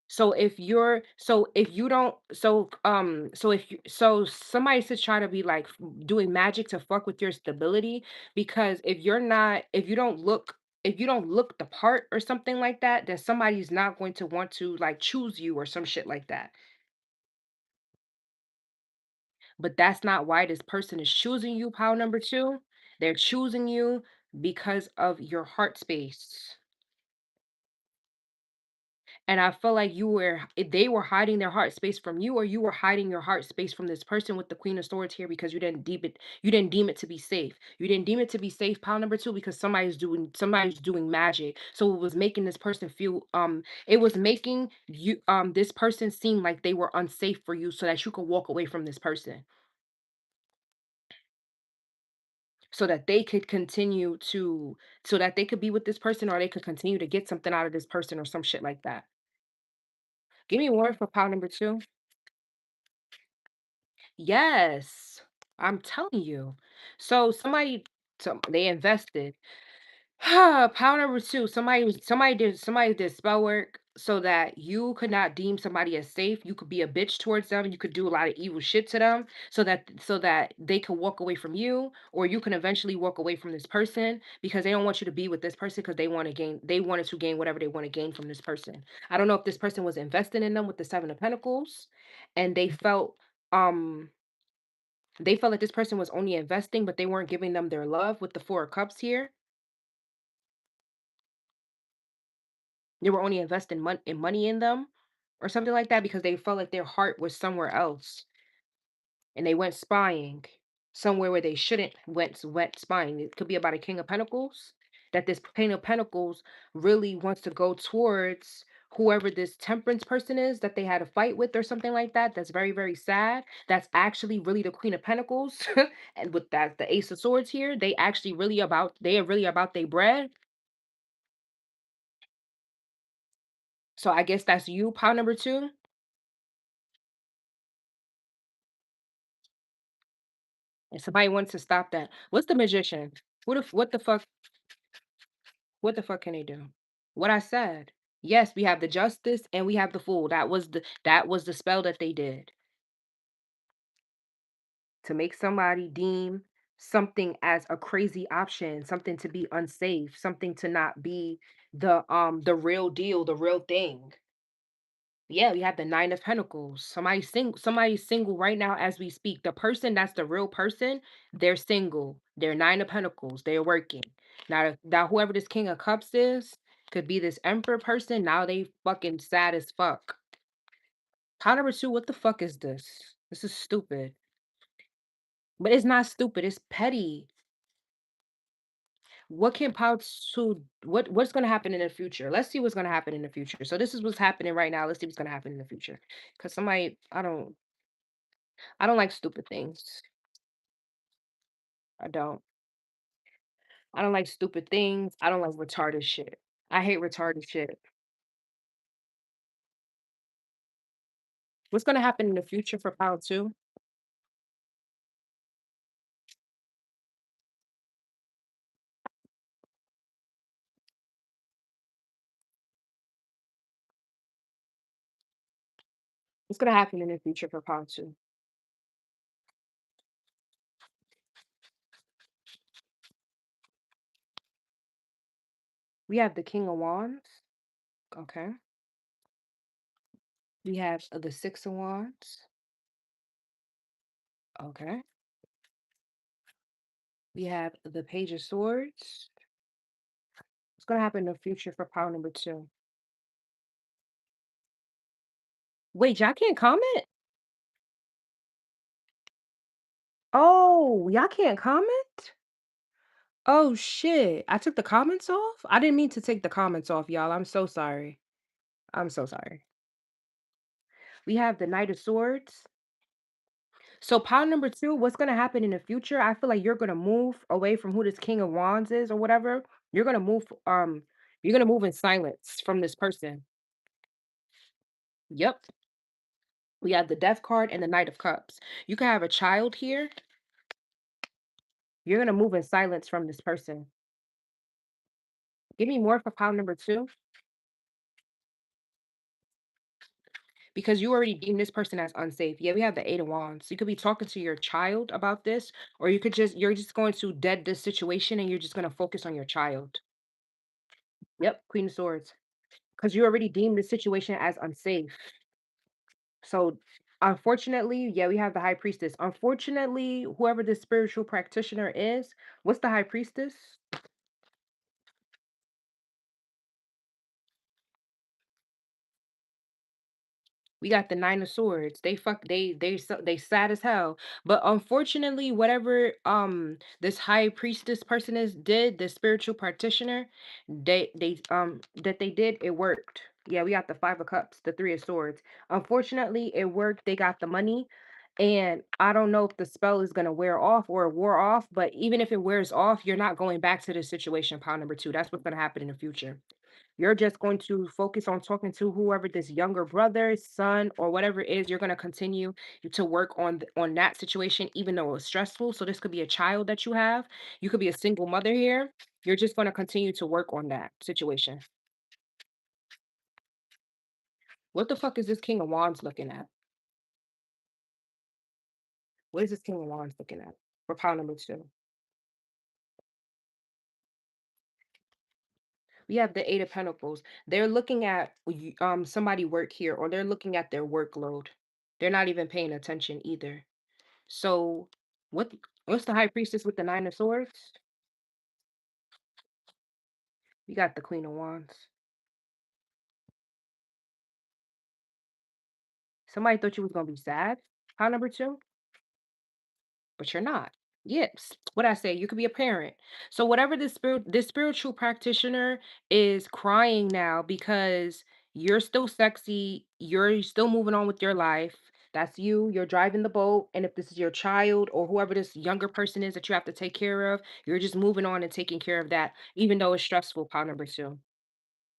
[SPEAKER 1] So if you don't so if you so somebody to try to be like doing magic to fuck with your stability because if you don't look the part or something like that, then somebody's not going to want to like choose you or some shit like that. But that's not why this person is choosing you, pile number two. They're choosing you because of your heart space. And I feel like they were hiding their heart space from you, or you were hiding your heart space from this person with the Queen of Swords here because you didn't deem it to be safe. You didn't deem it to be safe, pile number two, because somebody's doing magic. So it was making this person feel it was making you this person seem like they were unsafe for you so that you could walk away from this person. So that they could continue to so that they could be with this person or they could continue to get something out of this person or some shit like that. Give me one for pile number two. Yes, I'm telling you. So they invested. Power number two, somebody did spell work so that you could not deem somebody as safe. You could be a bitch towards them. You could do a lot of evil shit to them so that they could walk away from you, or you can eventually walk away from this person because they don't want you to be with this person because they wanted to gain whatever they want to gain from this person. I don't know if this person was investing in them with the Seven of Pentacles and um they felt like this person was only investing, but they weren't giving them their love with the Four of Cups here. They were only investing money in them or something like that because they felt like their heart was somewhere else and they went spying somewhere where they shouldn't went spying. It could be about a King of Pentacles that this King of Pentacles really wants to go towards whoever this temperance person is that they had a fight with or something like that. That's very, very sad. That's actually really the Queen of Pentacles. And with that, the Ace of Swords here, they are really about their bread. So I guess that's you, pile number two. And somebody wants to stop that. What's the magician? What the fuck can they do? What I said. Yes, we have the justice and we have the fool. That was the spell that they did to make somebody deem something as a crazy option, something to be unsafe, something to not be the real deal, the real thing. Yeah, we have the Nine of Pentacles. Somebody's single right now as we speak. The person that's the real person, they're single. They're Nine of Pentacles. They're working. Now whoever this King of Cups is could be this Emperor person. Now they fucking sad as fuck. Pile number two, what the fuck is this? This is stupid. But it's not stupid, it's petty. What can pile two what's gonna happen in the future? Let's see what's gonna happen in the future. So this is what's happening right now. Let's see what's gonna happen in the future. Cause somebody I don't like stupid things. I don't. I don't like stupid things. I don't like retarded shit. I hate retarded shit. What's gonna happen in the future for pile two? What's gonna happen in the future for pile two? We have the King of Wands. Okay. We have the Six of Wands. Okay. We have the Page of Swords. What's gonna happen in the future for pile number two? Wait, y'all can't comment? Oh, y'all can't comment? Oh shit. I took the comments off? I didn't mean to take the comments off, y'all. I'm so sorry. I'm so sorry. We have the Knight of Swords. So pile number 2, what's gonna happen in the future, I feel like you're gonna move away from who this King of Wands is or whatever. You're gonna move, you're gonna move in silence from this person. Yep. We have the Death card and the Knight of Cups. You can have a child here. You're gonna move in silence from this person. Give me more for pile number 2, because you already deemed this person as unsafe. Yeah, we have the Eight of Wands. You could be talking to your child about this, or you're just going to dead this situation and you're just gonna focus on your child. Yep, Queen of Swords. Because you already deemed the situation as unsafe. So, unfortunately, yeah, we have the High Priestess. Unfortunately, whoever this spiritual practitioner is, what's the High Priestess? We got the Nine of Swords. They sad as hell. But unfortunately, whatever this high priestess person is did, the spiritual practitioner, they did, it worked. Yeah, we got the Five of Cups, the Three of Swords. Unfortunately, it worked. They got the money. And I don't know if the spell is gonna wear off or it wore off, but even if it wears off, you're not going back to this situation, pile number 2. That's what's gonna happen in the future. You're just going to focus on talking to whoever this younger brother, son, or whatever it is. You're going to continue to work on on that situation, even though it's stressful. So this could be a child that you have. You could be a single mother here. You're just going to continue to work on that situation. What the fuck is this King of Wands looking at? What is this King of Wands looking at for pile number 2? We have the Eight of Pentacles. They're looking at somebody work here, or they're looking at their workload. They're not even paying attention either. So, what what's the high priestess with the Nine of Swords? We got the Queen of Wands. Somebody thought you was gonna be sad. Pile number 2, but you're not. Yes. What I say, you could be a parent. So whatever this spiritual practitioner is crying now because you're still sexy, you're still moving on with your life. That's you. You're driving the boat. And if this is your child or whoever this younger person is that you have to take care of, you're just moving on and taking care of that, even though it's stressful. Pile number 2.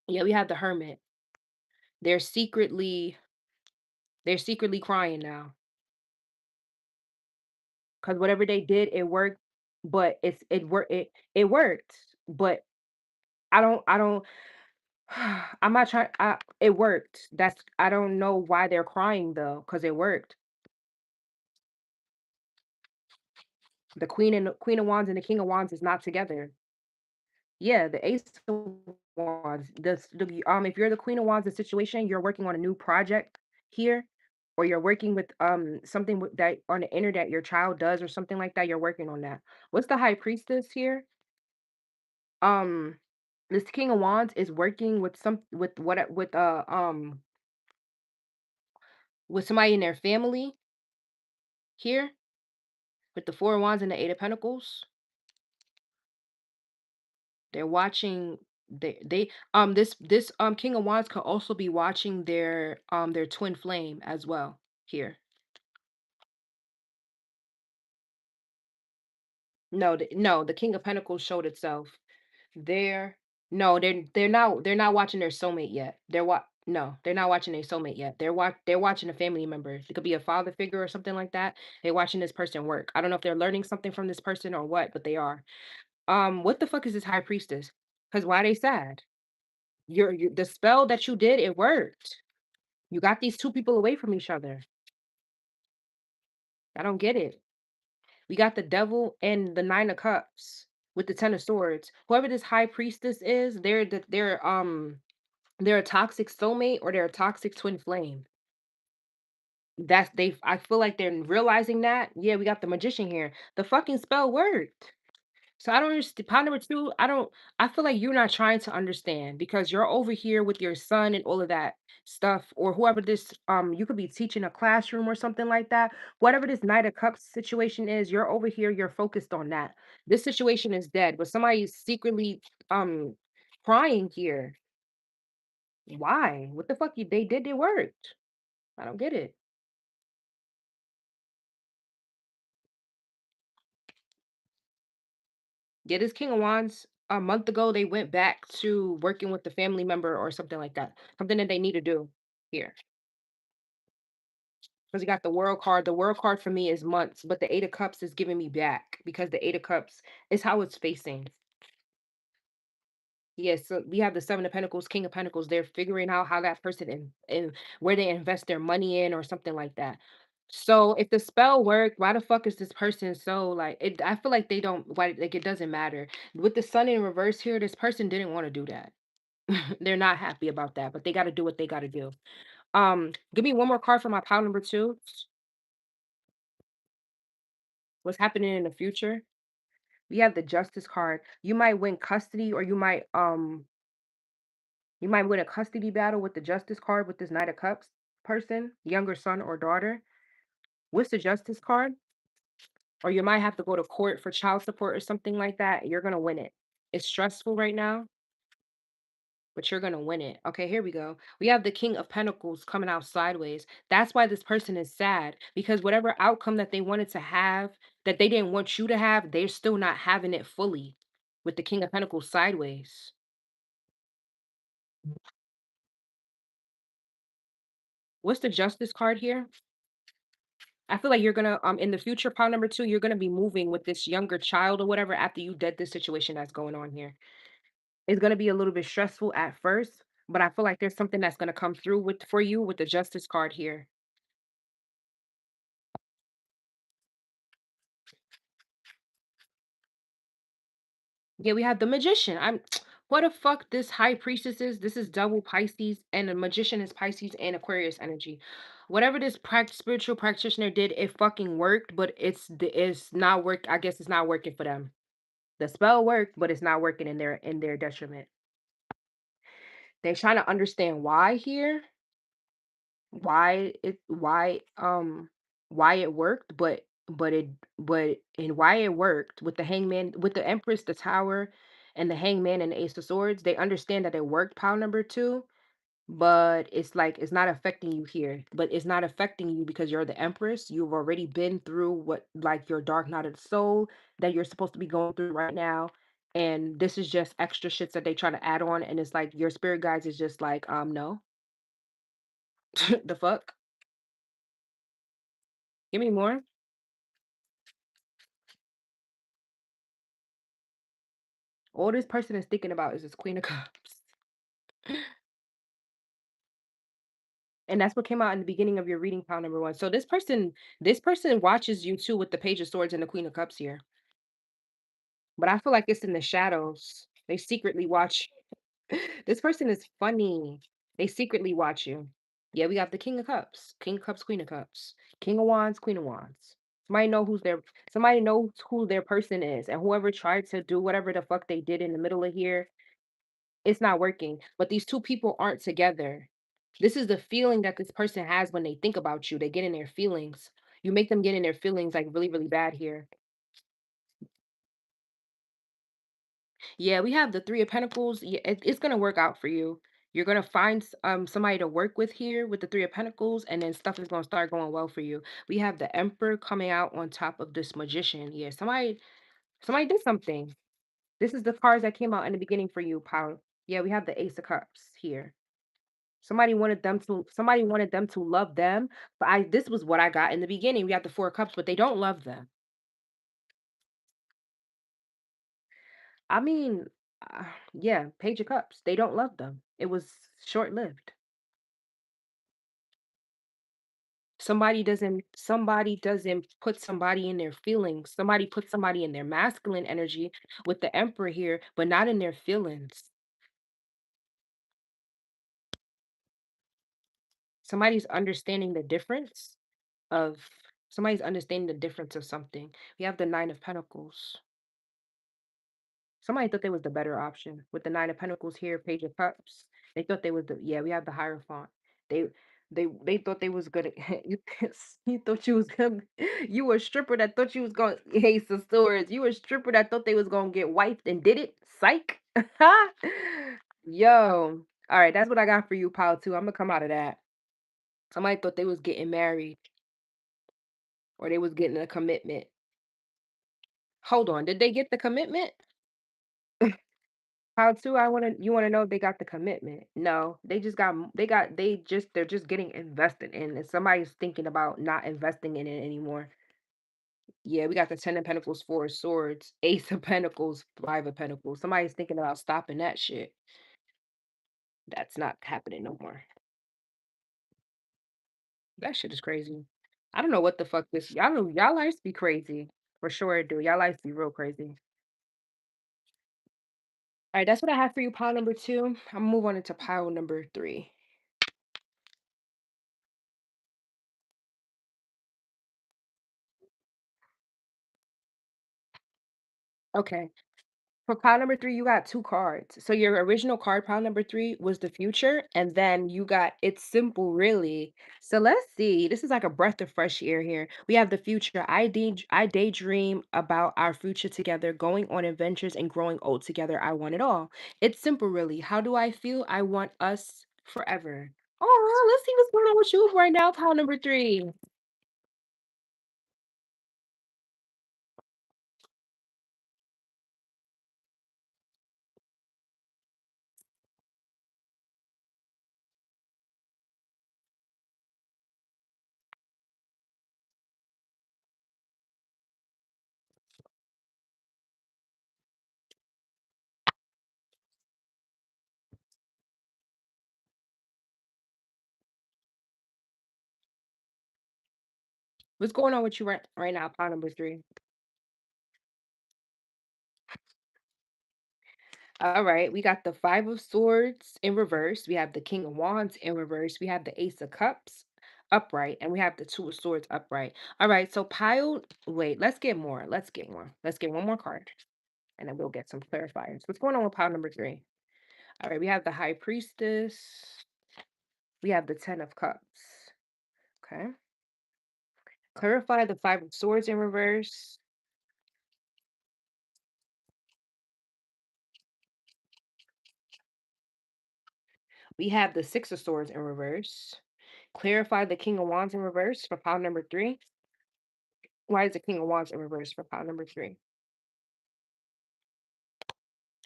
[SPEAKER 1] Yeah, we have the hermit. They're secretly they're secretly crying now because whatever they did, it worked, but it worked, but I don't I'm not trying it worked. That's I don't know why they're crying though, because it worked. The Queen of Wands and the King of Wands is not together. Yeah, the Ace of Wands. If you're the Queen of Wands the situation, you're working on a new project here, or you're working with something that on the internet your child does or something like that, you're working on that. What's the High Priestess here? Um, this King of Wands is working with with somebody in their family here with the Four of Wands and the Eight of Pentacles. They're watching this King of Wands could also be watching their twin flame as well here. No, the King of Pentacles showed itself. They're no, they're not watching their soulmate yet. No, they're not watching their soulmate yet. They're watching a family member. It could be a father figure or something like that. They're watching this person work. I don't know if they're learning something from this person or what, but they are. What the fuck is this high priestess? Because why they sad? The spell that you did, it worked. You got these two people away from each other. I don't get it. We got the devil and the Nine of Cups with the Ten of Swords. Whoever this high priestess is, they're a toxic soulmate or they're a toxic twin flame. I feel like they're realizing that. Yeah, we got the magician here. The fucking spell worked. So I don't understand. Part number 2, I feel like you're not trying to understand because you're over here with your son and all of that stuff, or whoever this you could be teaching a classroom or something like that. Whatever this Knight of Cups situation is, you're over here, you're focused on that. This situation is dead, but somebody's secretly um crying here. Why? What the fuck they did it worked. I don't get it. Yeah, this King of Wands, a month ago, they went back to working with the family member or something like that. Something that they need to do here. Because you got the world card. The world card for me is months, but the Eight of Cups is giving me back because the Eight of Cups is how it's facing. Yes, so we have the Seven of Pentacles, King of Pentacles. They're figuring out how that person and where they invest their money in or something like that. So if the spell worked, why the fuck is this person so like it? I feel like they don't. Why like it doesn't matter with the sun in reverse here. This person didn't want to do that. They're not happy about that, but they got to do what they got to do. Give me one more card for my pile number two. What's happening in the future? We have the Justice card. You might win custody, or you might win a custody battle with the Justice card with this Knight of Cups person, younger son or daughter. What's the Justice card? Or you might have to go to court for child support or something like that. You're gonna win it. It's stressful right now, but you're gonna win it. Okay, here we go. We have the King of Pentacles coming out sideways. That's why this person is sad because whatever outcome that they wanted to have, that they didn't want you to have, they're still not having it fully with the King of Pentacles sideways. What's the Justice card here? I feel like you're gonna in the future, pile number two, you're gonna be moving with this younger child or whatever after you dead this situation that's going on here. It's gonna be a little bit stressful at first, but I feel like there's something that's gonna come through with for you with the Justice card here. Yeah, we have the Magician. I'm what the fuck this High Priestess is? This is double Pisces, and the Magician is Pisces and Aquarius energy. Whatever this spiritual practitioner did, it fucking worked, but it's not work. I guess it's not working for them. The spell worked, but it's not working in their detriment. They're trying to understand why here, why it worked, but why it worked with the hangman, with the Empress, the Tower, and the Hangman and the Ace of Swords. They understand that it worked, pile number two, but it's like it's not affecting you here. But it's not affecting you because you're the Empress. You've already been through what like your dark night of the soul that you're supposed to be going through right now. And this is just extra shits that they try to add on, and it's like your spirit guides is just like, no. The fuck? Give me more. All this person is thinking about is this Queen of Cups. And that's what came out in the beginning of your reading, pile number one. So this person watches you too with the Page of Swords and the Queen of Cups here. But I feel like it's in the shadows. They secretly watch. This person is funny. They secretly watch you. Yeah, we got the King of Cups, King of Cups, Queen of Cups, King of Wands, Queen of Wands. Somebody knows who their person is, and whoever tried to do whatever the fuck they did in the middle of here, it's not working. But these two people aren't together. This is the feeling that this person has when they think about you. They get in their feelings. You make them get in their feelings like really, really bad here. Yeah, we have the Three of Pentacles. Yeah, it's gonna work out for you. You're gonna find somebody to work with here with the Three of Pentacles, and then stuff is gonna start going well for you. We have the Emperor coming out on top of this Magician. Yeah, somebody did something. This is the cards that came out in the beginning for you, Paul. Yeah, we have the Ace of Cups here. Somebody wanted them to love them, but I this was what I got in the beginning. We got the Four of Cups, but they don't love them. I mean, yeah, Page of Cups. They don't love them. It was short-lived. Somebody doesn't put somebody in their feelings. Somebody puts somebody in their masculine energy with the Emperor here, but not in their feelings. Somebody's understanding the difference of somebody's understanding the difference of something. We have the Nine of Pentacles. Somebody thought they was the better option with the Nine of Pentacles here, Page of Cups. They thought they was the yeah. We have the Hierophant. They they thought they was good. You you thought you was gonna you were a stripper that thought you was gonna Ace of Swords. You were a stripper that thought they was gonna get wiped and did it. Psych. Yo. All right, that's what I got for you, pile two. I'm gonna come out of that. Somebody thought they was getting married or they was getting a commitment. Hold on, did they get the commitment? How to? You wanna know if they got the commitment. No, they just got they're just getting invested in and somebody's thinking about not investing in it anymore. Yeah, we got the 10 of Pentacles, 4 of Swords, Ace of Pentacles, 5 of Pentacles. Somebody's thinking about stopping that shit. That's not happening no more. That shit is crazy. I don't know what the fuck this y'all know y'all lives be crazy. For sure it do. Y'all lives be real crazy. All right, that's what I have for you, pile number two. I'm gonna move on into pile number three. Okay. For pile number three, you got two cards. So your original card, pile number three, was the future, and then you got it's simple, really. So let's see. This is like a breath of fresh air here. We have the future. I daydream about our future together, going on adventures and growing old together. I want it all. It's simple, really. How do I feel? I want us forever. Oh, let's see what's going on with you right now, pile number three. What's going on with you right now, pile number three? All right, we got the Five of Swords in reverse. We have the King of Wands in reverse. We have the Ace of Cups upright, and we have the Two of Swords upright. All right, so pile. Wait, let's get more. Let's get more. Let's get one more card, and then we'll get some clarifiers. What's going on with pile number three? All right, we have the High Priestess. We have the Ten of Cups. Okay, clarify the Five of Swords in reverse. We have the Six of Swords in reverse. Clarify the King of Wands in reverse for pile number three. Why is the King of Wands in reverse for pile number three?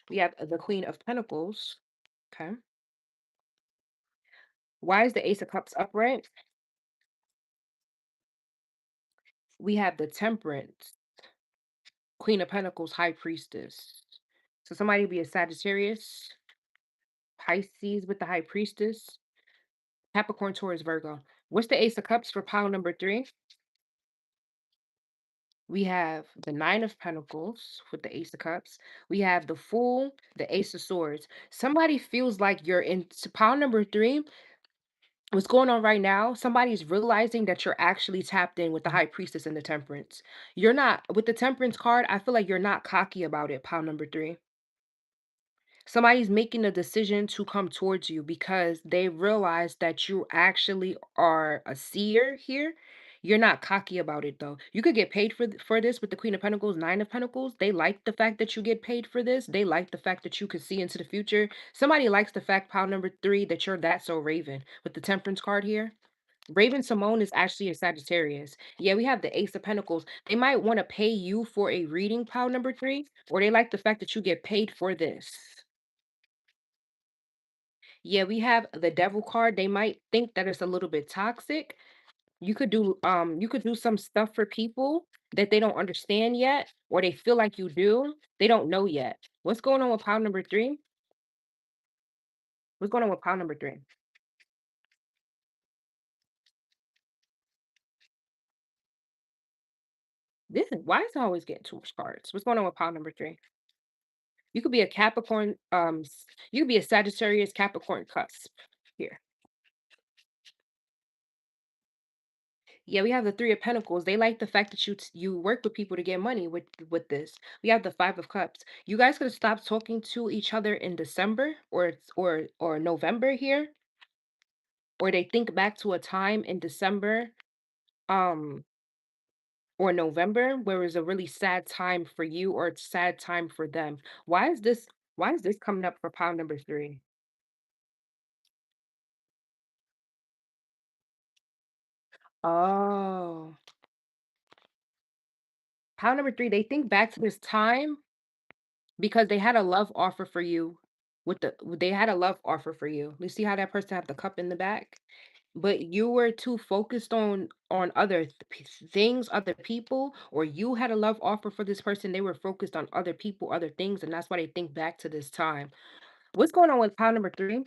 [SPEAKER 1] We have the Queen of Pentacles. Okay. Why is the Ace of Cups upright? We have the Temperance, Queen of Pentacles, High Priestess. So somebody be a Sagittarius, Pisces with the High Priestess, Capricorn, Taurus, Virgo. What's the Ace of Cups for pile number three? We have the Nine of Pentacles with the Ace of Cups. We have the Fool, the Ace of Swords. Somebody feels like you're in pile number three. What's going on right now, somebody's realizing that you're actually tapped in with the High Priestess and the Temperance. You're not with the Temperance card, I feel like you're not cocky about it, pile number three. Somebody's making a decision to come towards you because they realize that you actually are a seer here. You're not cocky about it though. You could get paid for this with the Queen of Pentacles, Nine of Pentacles. They like the fact that you get paid for this. They like the fact that you could see into the future. Somebody likes the fact, pile number three, that you're that so Raven with the Temperance card here. Raven Simone is actually a Sagittarius. Yeah, we have the Ace of Pentacles. They might want to pay you for a reading, pile number three, or they like the fact that you get paid for this. Yeah, we have the devil card. They might think that it's a little bit toxic. You could do some stuff for people that they don't understand yet, or they feel like you do. They don't know yet. What's going on with pile number three? What's going on with pile number three? This is why is it always getting too much cards? What's going on with pile number three? You could be a Capricorn, you could be a Sagittarius Capricorn cusp here. Yeah, we have the Three of Pentacles. They like the fact that you work with people to get money with this. We have the Five of Cups. You guys could have stopped talking to each other in December or November here, or they think back to a time in December um or November where it was a really sad time for you or it's sad time for them. Why is this coming up for pile number three? Oh. Pile number 3, they think back to this time because they had a love offer for you they had a love offer for you. You see how that person had the cup in the back? But you were too focused on other things, other people, or you had a love offer for this person, they were focused on other people, other things, and that's why they think back to this time. What's going on with pile number 3?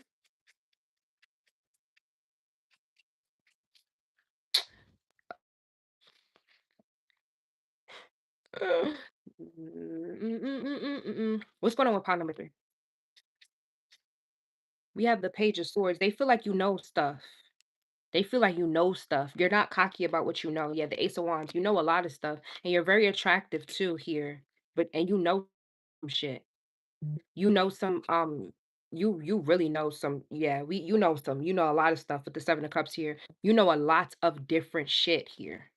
[SPEAKER 1] What's going on with pile number 3? We have the Page of Swords. They feel like you know stuff. They feel like you know stuff. You're not cocky about what you know. Yeah, the Ace of Wands. You know a lot of stuff, and you're very attractive too here. But and you know some shit. You know some you really know some yeah, we you know some. You know a lot of stuff with the 7 of Cups here. You know a lot of different shit here.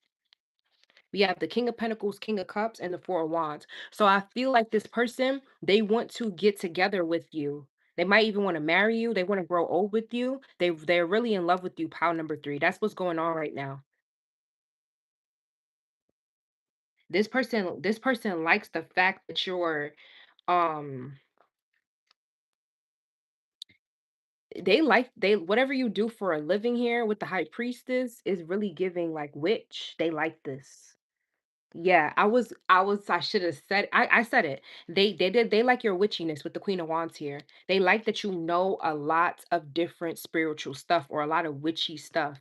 [SPEAKER 1] We have the King of Pentacles, King of Cups, and the Four of Wands. So I feel like this person, they want to get together with you. They might even want to marry you. They want to grow old with you. They're really in love with you, pile number 3. That's what's going on right now. This person likes the fact that you're um they whatever you do for a living here with the high priestess is really giving like witch. They like this. Yeah, I should have said I said it. They like your witchiness with the Queen of Wands here. They like that you know a lot of different spiritual stuff or a lot of witchy stuff.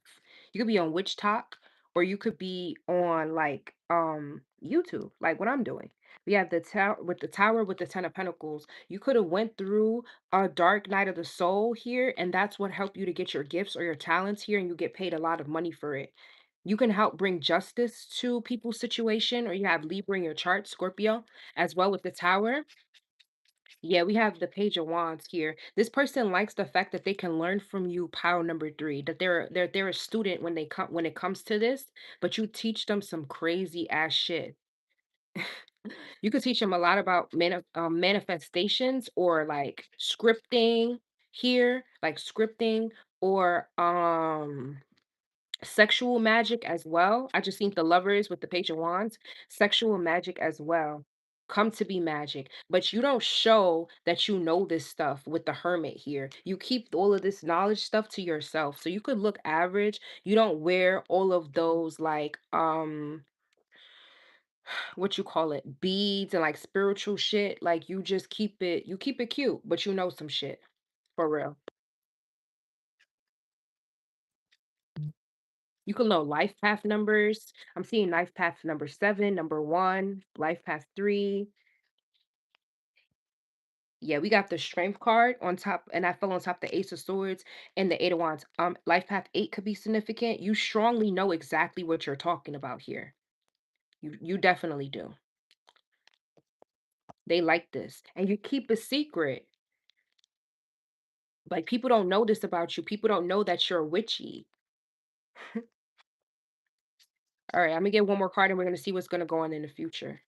[SPEAKER 1] You could be on Witch Talk or you could be on like YouTube, like what I'm doing. We have the tower with the 10 of Pentacles. You could have went through a dark night of the soul here, and that's what helped you to get your gifts or your talents here, and you get paid a lot of money for it. You can help bring justice to people's situation, or you have Libra in your chart, Scorpio, as well with the tower. Yeah, we have the Page of Wands here. This person likes the fact that they can learn from you, power number 3, that they're a student when it comes to this, but you teach them some crazy ass shit. You could teach them a lot about manifestations or like scripting here, like scripting or sexual magic as well. I just think the lovers with the Page of Wands, sexual magic as well. Come to be magic, but you don't show that you know this stuff with the hermit here. You keep all of this knowledge stuff to yourself. So you could look average. You don't wear all of those like what you call it, beads and like spiritual shit. Like you keep it cute, but you know some shit. For real. You can know life path numbers. I'm seeing life path number 7, number 1, life path 3. Yeah, we got the strength card on top, and I fell on top the Ace of Swords and the Eight of Wands. Life path 8 could be significant. You strongly know exactly what you're talking about here. You definitely do. They like this. And you keep a secret. Like people don't know this about you. People don't know that you're witchy. All right, I'm gonna get one more card and we're gonna see what's gonna go on in the future.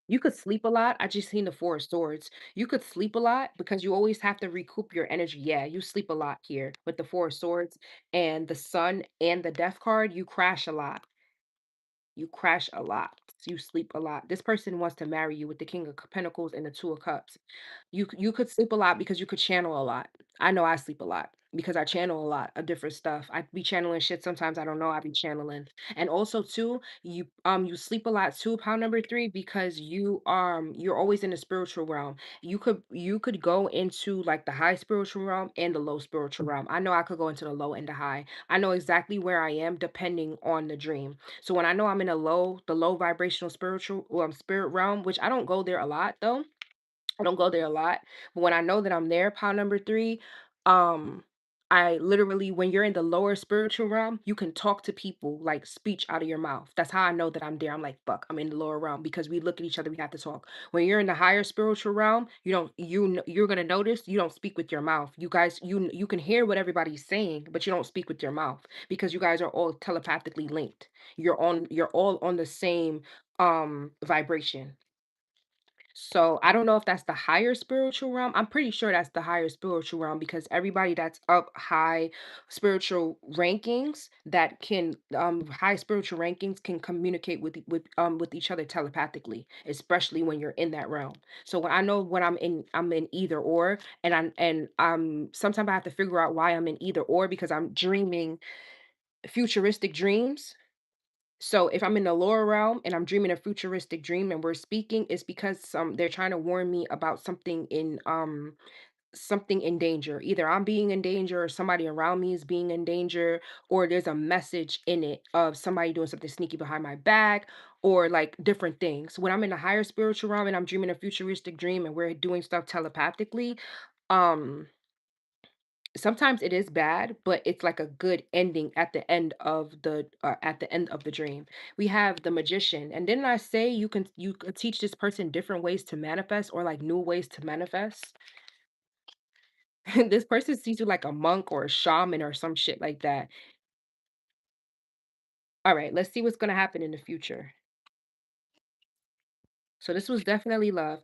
[SPEAKER 1] You could sleep a lot. I just seen the Four of Swords. You could sleep a lot because you always have to recoup your energy. Yeah, you sleep a lot here with the Four of Swords and the Sun and the Death card. You crash a lot. You crash a lot. You sleep a lot. This person wants to marry you with the King of Pentacles and the Two of Cups. You could sleep a lot because you could channel a lot. I know I sleep a lot because I channel a lot of different stuff. I be channeling shit sometimes I don't know I be channeling. And also too, you sleep a lot too, pound number 3, because you're always in the spiritual realm. You could go into like the high spiritual realm and the low spiritual realm. I know I could go into the low and the high. I know exactly where I am depending on the dream. So when I know I'm in the low vibrational spiritual spirit realm, which I don't go there a lot though, I don't go there a lot, but when I know that I'm there, pile number 3, um, I literally when you're in the lower spiritual realm, you can talk to people like speech out of your mouth. That's how I know that I'm there. I'm like, fuck, I'm in the lower realm because we look at each other, we have to talk. When you're in the higher spiritual realm, you don't you're gonna notice you don't speak with your mouth. You guys, you can hear what everybody's saying, but you don't speak with your mouth because you guys are all telepathically linked. You're all on the same vibration. So I don't know if that's the higher spiritual realm. I'm pretty sure that's the higher spiritual realm because everybody that's up high spiritual rankings that can high spiritual rankings can communicate with each other telepathically, especially when you're in that realm. So when I know when I'm in either or, and sometimes I have to figure out why I'm in either or because I'm dreaming futuristic dreams. So if I'm in the lower realm and I'm dreaming a futuristic dream and we're speaking, it's because they're trying to warn me about something in danger. Either I'm being in danger or somebody around me is being in danger, or there's a message in it of somebody doing something sneaky behind my back, or like different things. When I'm in the higher spiritual realm and I'm dreaming a futuristic dream and we're doing stuff telepathically, um sometimes it is bad, but it's like a good ending at the end of the dream. We have the magician, and didn't I say you could teach this person different ways to manifest or like new ways to manifest? This person sees you like a monk or a shaman or some shit like that. All right, let's see what's gonna happen in the future. So this was definitely love.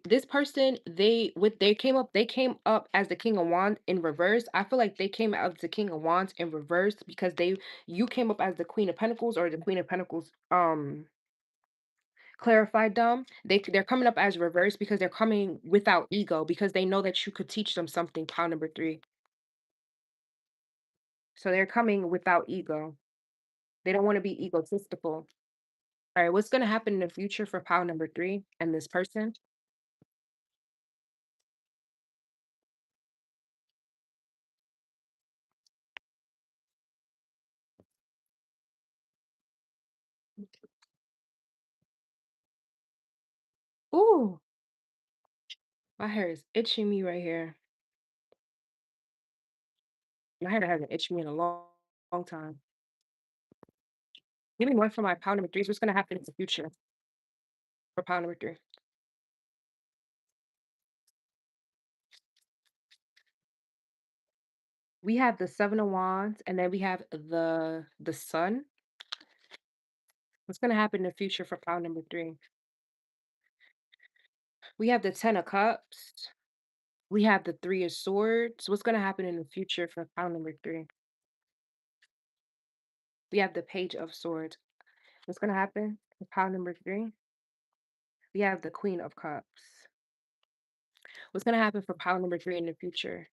[SPEAKER 1] This person, they came up as the King of Wands in reverse. I feel like they came out as the King of Wands in reverse because they you came up as the Queen of Pentacles or the Queen of Pentacles clarified them. They're coming up as reverse because they're coming without ego because they know that you could teach them something, pile number three. So they're coming without ego. They don't want to be egotistical. All right, what's gonna happen in the future for pile number three and this person? Ooh, my hair is itching me right here. My hair hasn't itched me in a long time. Give me one for my pound number 3s. What's gonna happen in the future for pound number 3? We have the 7 of Wands, and then we have the Sun. What's gonna happen in the future for pound number 3? We have the 10 of Cups. We have the 3 of Swords. What's gonna happen in the future for pound number 3? We have the Page of Swords. What's gonna happen for pound number 3? We have the Queen of Cups. What's gonna happen for pound number 3 in the future?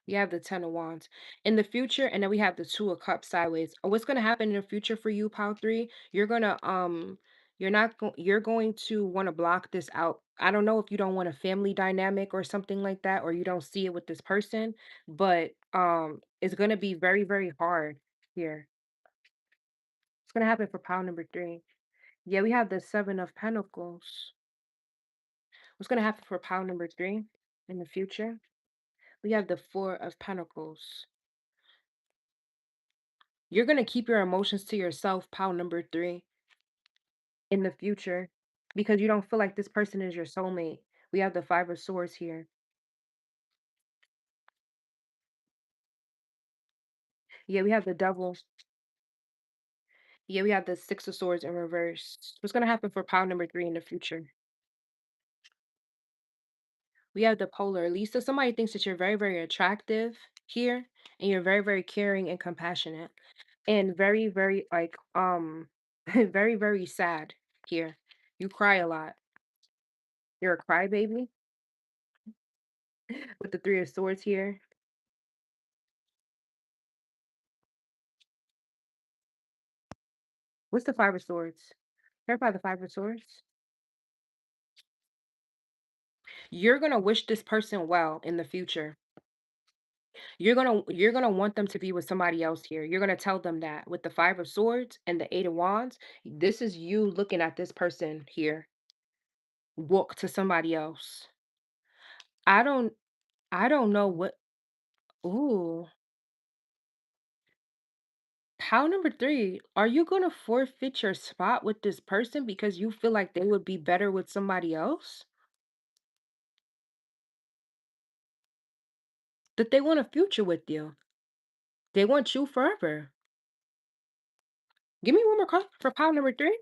[SPEAKER 1] You have the 10 of Wands. In the future, and then we have the 2 of Cups sideways. What's gonna happen in the future for you, pile 3? You're going to want to block this out. I don't know if you don't want a family dynamic or something like that, or you don't see it with this person, but it's gonna be very, very hard here. It's gonna happen for pile number 3. Yeah, we have the 7 of Pentacles. What's gonna happen for pile number 3 in the future? We have the 4 of Pentacles. You're gonna keep your emotions to yourself, pile number 3, in the future because you don't feel like this person is your soulmate. We have the 5 of Swords here. Yeah, we have the Devil. Yeah, we have the 6 of Swords in reverse. What's gonna happen for pile number 3 in the future? We have the Polar. Lisa, somebody thinks that you're very, very attractive here, and you're very, very caring and compassionate, and very, very like very, very sad here. You cry a lot. You're a crybaby with the 3 of Swords here. What's the 5 of Swords? Clarify the 5 of Swords. You're gonna wish this person well in the future. You're gonna want them to be with somebody else here. You're gonna tell them that with the 5 of Swords and the 8 of Wands, this is you looking at this person here walk to somebody else. I don't I don't know what ooh. How number 3, are you gonna forfeit your spot with this person because you feel like they would be better with somebody else? That they want a future with you. They want you forever. Give me one more card for pile number 3.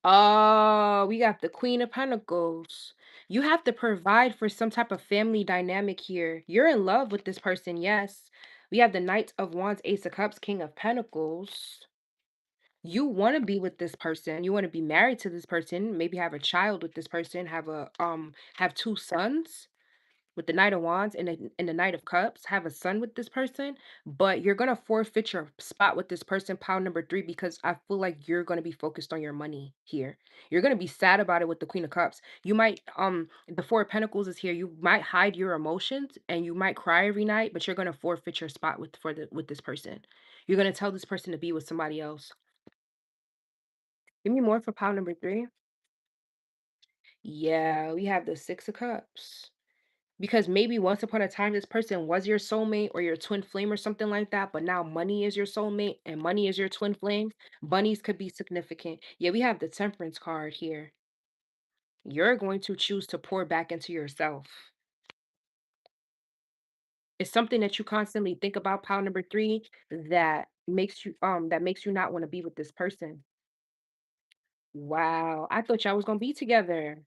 [SPEAKER 1] Oh, we got the Queen of Pentacles. You have to provide for some type of family dynamic here. You're in love with this person, yes. We have the Knight of Wands, Ace of Cups, King of Pentacles. You want to be with this person. You want to be married to this person, maybe have a child with this person, have two sons with the Knight of Wands and the Knight of Cups, have a son with this person, but you're gonna forfeit your spot with this person, pile number 3, because I feel like you're gonna be focused on your money here. You're gonna be sad about it with the Queen of Cups. You might the Four of Pentacles is here. You might hide your emotions and you might cry every night, but you're gonna forfeit your spot with this person. You're gonna tell this person to be with somebody else. Give me more for pile number 3. Yeah, we have the Six of Cups. Because maybe once upon a time, this person was your soulmate or your twin flame or something like that, but now money is your soulmate and money is your twin flame. Bunnies could be significant. Yeah, we have the Temperance card here. You're going to choose to pour back into yourself. It's something that you constantly think about, pile number 3, that makes you not want to be with this person. Wow, I thought y'all was gonna be together.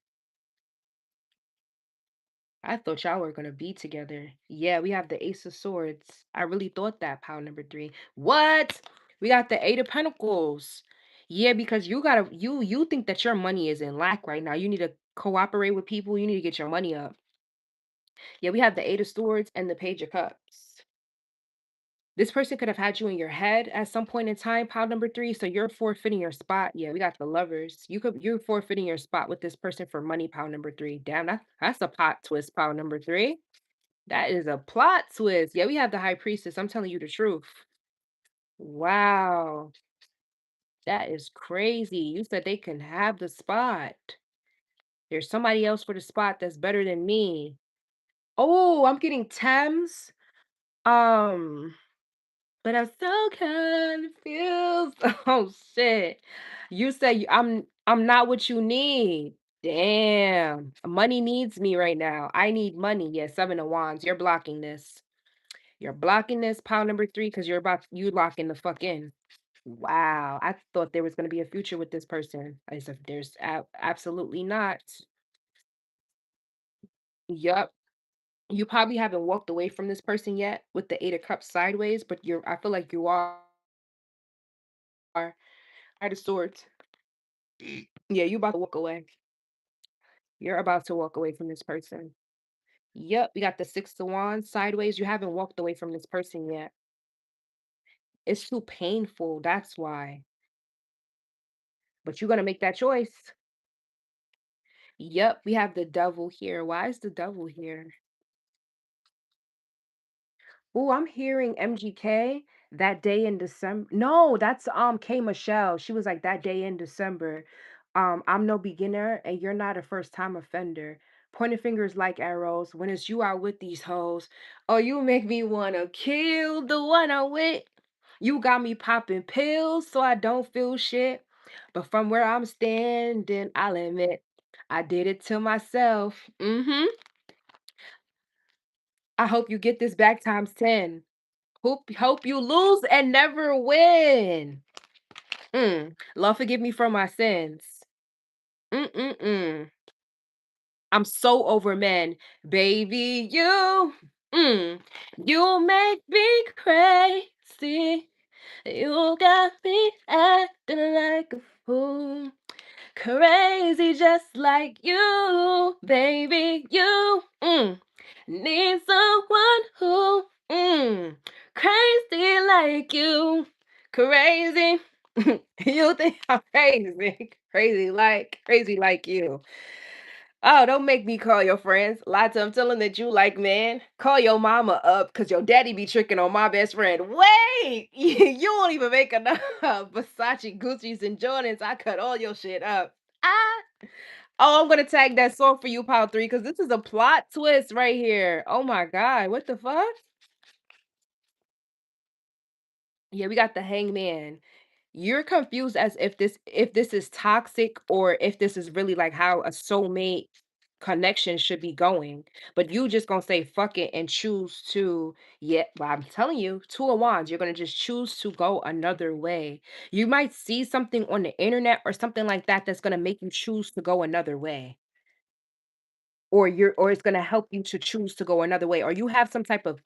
[SPEAKER 1] I thought y'all were gonna be together. Yeah, we have the Ace of Swords. I really thought that, pile number 3. What? We got the Eight of Pentacles. Yeah, because you think that your money is in lack right now. You need to cooperate with people. You need to get your money up. Yeah, we have the Eight of Swords and the Page of Cups. This person could have had you in your head at some point in time, pile number 3. So you're forfeiting your spot. Yeah, we got the Lovers. You're forfeiting your spot with this person for money, pile number 3. Damn, that's a pot twist, pile number 3. That is a plot twist. Yeah, we have the High Priestess. I'm telling you the truth. Wow, that is crazy. You said they can have the spot. There's somebody else for the spot that's better than me. Oh, I'm getting Thames. Um, but I'm so confused. Oh shit. You said I'm not what you need. Damn. Money needs me right now. I need money. Yeah, Seven of Wands. You're blocking this. You're blocking this, pile number 3, because you locking the fuck in. Wow, I thought there was gonna be a future with this person. I said, there's absolutely not. Yup. You probably haven't walked away from this person yet with the Eight of Cups sideways, but I feel like you are. Knight of Swords. Yeah, you about to walk away. You're about to walk away from this person. Yep, we got the Six of Wands sideways. You haven't walked away from this person yet. It's too painful. That's why. But you're gonna make that choice. Yep, we have the devil here. Why is the devil here? Oh, I'm hearing MGK that day in December. No, that's K Michelle. She was like that day in December. I'm no beginner and you're not a first time offender. Pointing fingers like arrows. When it's you out with these hoes. Oh, you make me wanna kill the one I'm with. You got me popping pills so I don't feel shit. But from where I'm standing, I'll admit I did it to myself. I hope you get this back times 10. Hope you lose and never win. Lord, forgive me for my sins. Mm-mm-mm. I'm so over men. Baby, mm, you make me crazy. You got me acting like a fool. Crazy just like you, baby. Need someone who crazy like you. Crazy. You think I'm crazy. Crazy like you. Oh, don't make me call your friends. Lie to them, tell them that you like men. Call your mama up because your daddy be tricking on my best friend. Wait, you won't even make enough Versace, Gucci's, and Jordans. I cut all your shit up. Ah. Oh, I'm gonna tag that song for you, Pile 3, because this is a plot twist right here. Oh my God, what the fuck? Yeah, we got the hangman. You're confused as if this is toxic or if this is really like how a soulmate. connection should be going. But you just gonna say fuck it and choose to, yeah, well, I'm telling you, two of wands, you're gonna just choose to go another way. You might see something on the internet or something like that that's gonna make you choose to go another way. Or it's gonna help you to choose to go another way, or you have some type of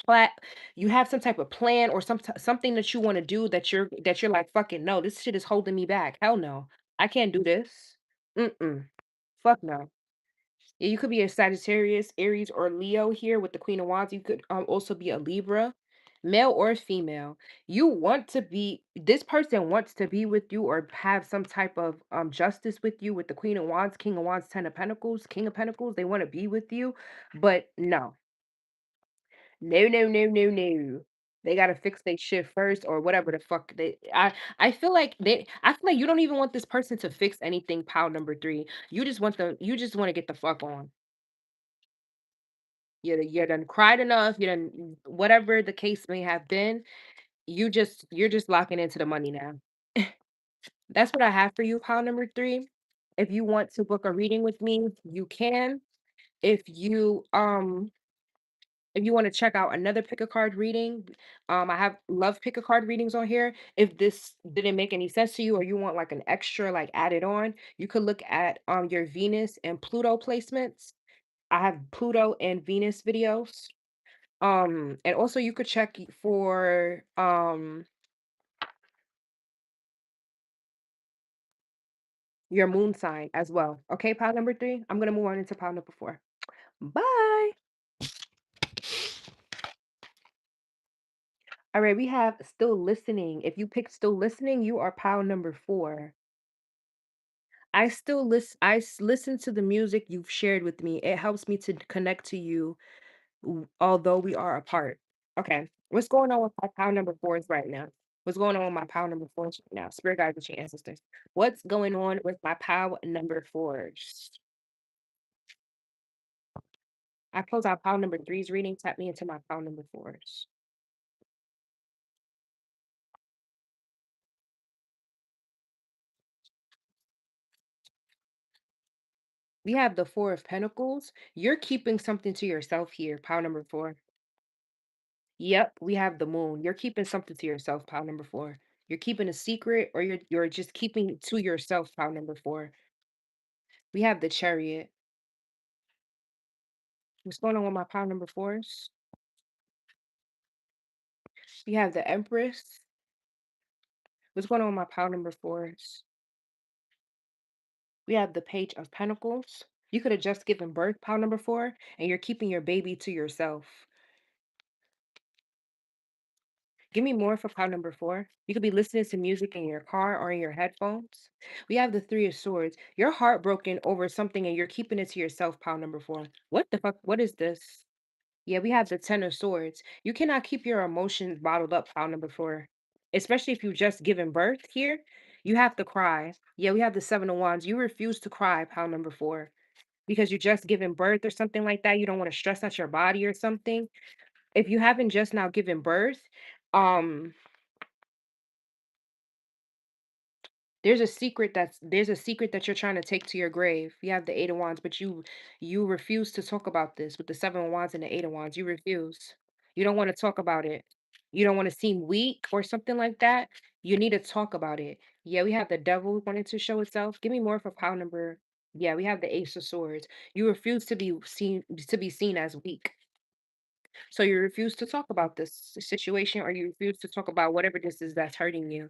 [SPEAKER 1] you have some type of plan or something that you want to do that you're like, fucking no, this shit is holding me back. Hell no. I can't do this. Mm-mm. Fuck no. Yeah, you could be a Sagittarius, Aries, or Leo here with the Queen of Wands. You could also be a Libra, male or female. You want to be, this person wants to be with you or have some type of justice with you with the Queen of Wands, King of Wands, Ten of Pentacles, King of Pentacles. They want to be with you, but no, no, no, no, no, no. They gotta fix their shit first, or whatever the fuck they. I feel like you don't even want this person to fix anything. Pile number three. You just want the. You just want to get the fuck on. You done cried enough, you done whatever the case may have been, you're just locking into the money now. That's what I have for you, pile number 3. If you want to book a reading with me, you can. If you, if you wanna check out another pick a card reading, I have love pick a card readings on here. If this didn't make any sense to you or you want, like, an extra, like, added on, you could look at, your Venus and Pluto placements. I have Pluto and Venus videos. And also you could check for your moon sign as well. Okay, pile number 3. I'm gonna move on into pile number 4. Bye. All right, we have still listening. If you pick still listening, you are pile number 4. Listen to the music you've shared with me. It helps me to connect to you, although we are apart. Okay, what's going on with my pile number 4s right now? What's going on with my pile number 4s right now? Spirit guides and your ancestors. What's going on with my pile number 4s? I close out pile number three's reading, tap me into my pile number 4s. We have the 4 of Pentacles. You're keeping something to yourself here, pile number 4. Yep, we have the moon. You're keeping something to yourself, pile number 4. You're keeping a secret or you're just keeping it to yourself, pile number 4. We have the chariot. What's going on with my pile number 4s? We have the Empress. What's going on with my pile number 4s? We have the Page of Pentacles. You could have just given birth, pile number 4, and you're keeping your baby to yourself. Give me more for pile number 4. You could be listening to music in your car or in your headphones. We have the 3 of Swords. You're heartbroken over something and you're keeping it to yourself, pile number 4. What the fuck? What is this? Yeah, we have the 10 of Swords. You cannot keep your emotions bottled up, pile number 4. Especially if you just given birth here. You have to cry. Yeah, we have the 7 of Wands. You refuse to cry, pile number 4. Because you just given birth or something like that. You don't want to stress out your body or something. If you haven't just now given birth, um there's a secret that you're trying to take to your grave. You have the 8 of Wands, but you refuse to talk about this with the 7 of Wands and the 8 of Wands. You refuse. You don't want to talk about it. You don't want to seem weak or something like that. You need to talk about it. Yeah, we have the devil wanting to show itself. Give me more for pile number. Yeah, we have the Ace of Swords. You refuse to be seen as weak. So you refuse to talk about this situation, or you refuse to talk about whatever this is that's hurting you.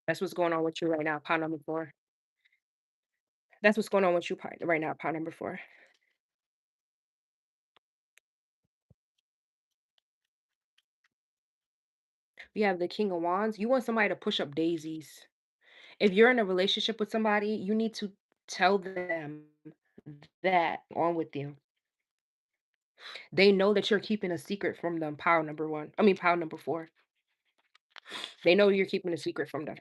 [SPEAKER 1] That's what's going on with you right now, pile number 4. That's what's going on with you right now, pile number 4. We have the King of Wands. You want somebody to push up daisies. If you're in a relationship with somebody, you need to tell them that on with you. They know that you're keeping a secret from them, pile number 1. I mean, pile number 4. They know you're keeping a secret from them.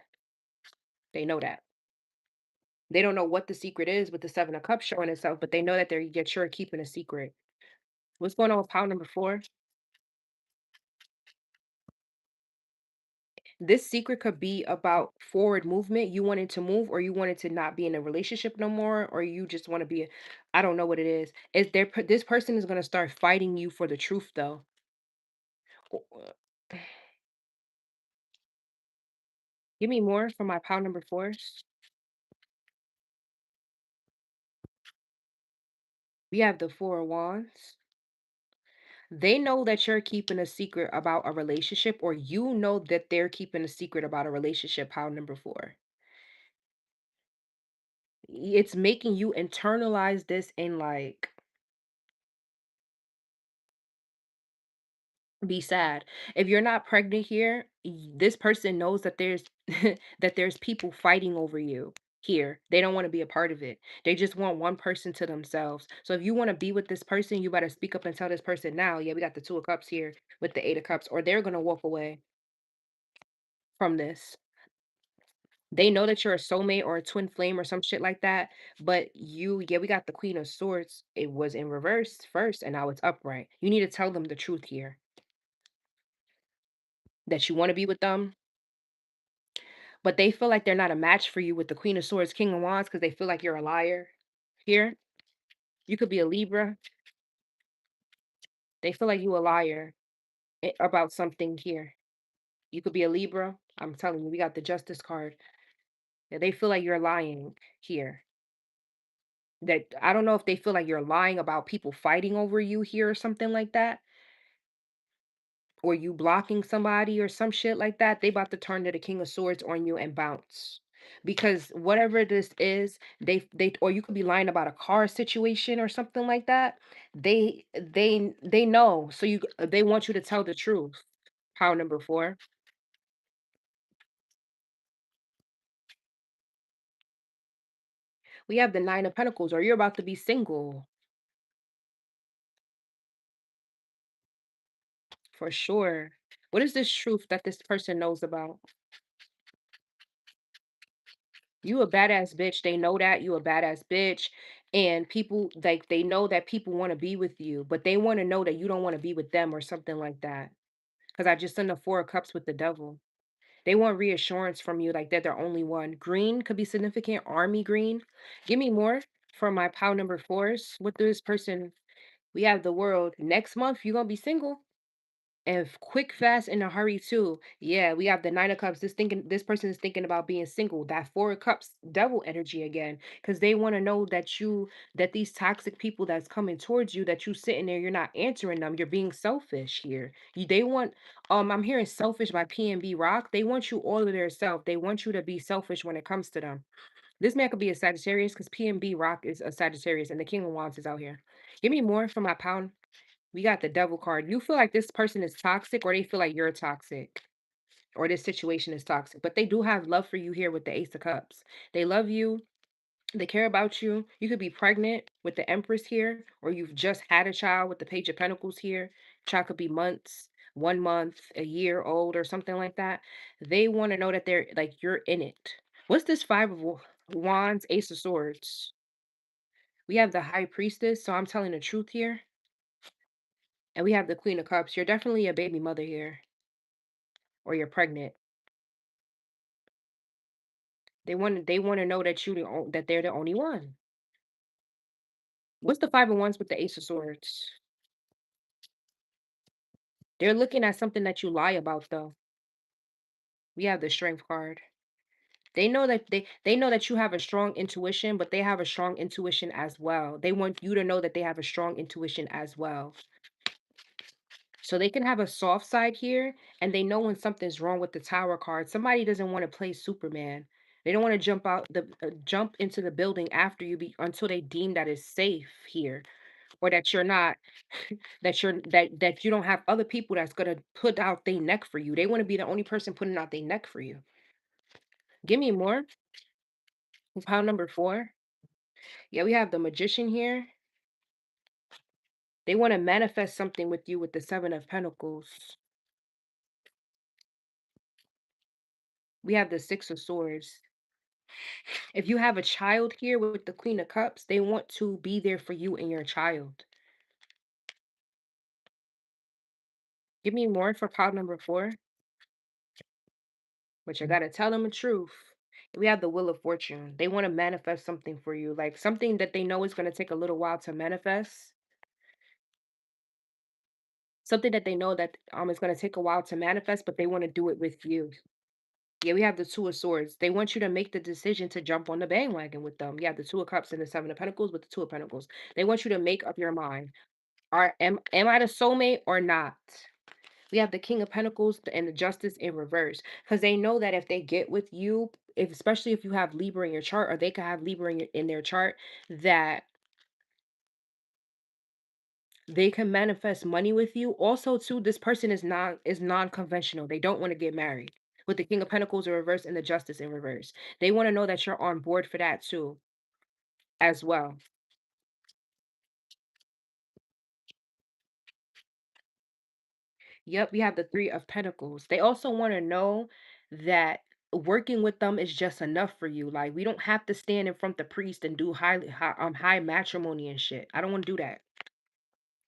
[SPEAKER 1] They know that. They don't know what the secret is with the 7 of Cups showing itself, but they know that you're keeping a secret. What's going on with pile number 4? This secret could be about forward movement. You wanted to move, or you wanted to not be in a relationship no more, or you just want to be. I don't know what it is. Is there? This person is gonna start fighting you for the truth, though. O- Give me more for my pile number fours. We have the Four of Wands. They know that you're keeping a secret about a relationship, or you know that they're keeping a secret about a relationship. Pile number four. It's making you internalize this and like be sad. If you're not pregnant here, this person knows that there's that there's people fighting over you here. They don't want to be a part of it. They just want one person to themselves. So if you want to be with this person, you better speak up and tell this person now. Yeah, we got the Two of Cups here with the Eight of Cups, or they're gonna walk away from this. They know that you're a soulmate or a twin flame or some shit like that, but yeah, we got the Queen of Swords. It was in reverse first, and now it's upright. You need to tell them the truth here that you want to be with them, but they feel like they're not a match for you with the Queen of Swords, King of Wands, because they feel like you're a liar here. You could be a Libra. They feel like you a liar about something here. You could be a Libra. I'm telling you, we got the Justice card. Yeah, they feel like you're lying here. That I don't know if they feel like you're lying about people fighting over you here or something like that, or you blocking somebody or some shit like that. They about to turn to the King of Swords on you and bounce. Because whatever this is, they or you could be lying about a car situation or something like that. They know. So they want you to tell the truth. Power number four. We have the Nine of Pentacles, or you're about to be single for sure. What is this truth that this person knows about? You a badass bitch. They know that you a badass bitch. And people like they know that people want to be with you, but they want to know that you don't want to be with them or something like that. Because I just sent the Four of Cups with the devil. They want reassurance from you, like they're the only one. Green could be significant. Army green. Give me more for my pile number fours. With this person, we have the world. Next month, you're gonna be single. And quick, fast, in a hurry too. Yeah, we have the Nine of Cups. This person is thinking about being single. That Four of Cups, devil energy again, because they want to know that these toxic people that's coming towards you, that you sitting there, you're not answering them. You're being selfish here. They want. I'm hearing selfish by PNB Rock. They want you all of their self. They want you to be selfish when it comes to them. This man could be a Sagittarius because PNB Rock is a Sagittarius and the King of Wands is out here. Give me more for my pound. We got the devil card. You feel like this person is toxic, or they feel like you're toxic, or this situation is toxic. But they do have love for you here with the Ace of Cups. They love you. They care about you. You could be pregnant with the Empress here, or you've just had a child with the Page of Pentacles here. Child could be months, 1 month, a year old, or something like that. They want to know that they're like you're in it. What's this Five of Wands, Ace of Swords? We have the High Priestess, so I'm telling the truth here. And we have the Queen of Cups. You're definitely a baby mother here, or you're pregnant. They want to know that that they're the only one. What's the Five of Wands with the Ace of Swords? They're looking at something that you lie about though. We have the Strength card. They know that you have a strong intuition, but they have a strong intuition as well. They want you to know that they have a strong intuition as well. So they can have a soft side here, and they know when something's wrong with the Tower card. Somebody doesn't want to play Superman. They don't want to jump into the building after you be until they deem that is safe here, or that you're not that you don't have other people that's gonna put out their neck for you. They want to be the only person putting out their neck for you. Give me more. Pile number four. Yeah, we have the Magician here. They want to manifest something with you with the Seven of Pentacles. We have the Six of Swords. If you have a child here with the Queen of Cups, they want to be there for you and your child. Give me more for pile number four. but you gotta tell them the truth. We have the Wheel of Fortune. They want to manifest something for you, like something that they know is going to take a little while to manifest. Something that they know that is going to take a while to manifest, but they want to do it with you. Yeah, we have the Two of Swords. They want you to make the decision to jump on the bandwagon with them. You have the Two of Cups and the Seven of Pentacles with the Two of Pentacles. They want you to make up your mind. Am I the soulmate or not? We have the King of Pentacles and the Justice in reverse because they know that if they get with you, if especially if you have Libra in your chart, or they could have Libra in their chart, that they can manifest money with you. Also, too, this person is non-conventional. They don't want to get married. With the King of Pentacles in reverse and the Justice in reverse, they want to know that you're on board for that too, as well. Yep, we have the Three of Pentacles. They also want to know that working with them is just enough for you. Like we don't have to stand in front of the priest and do high matrimony and shit. I don't want to do that.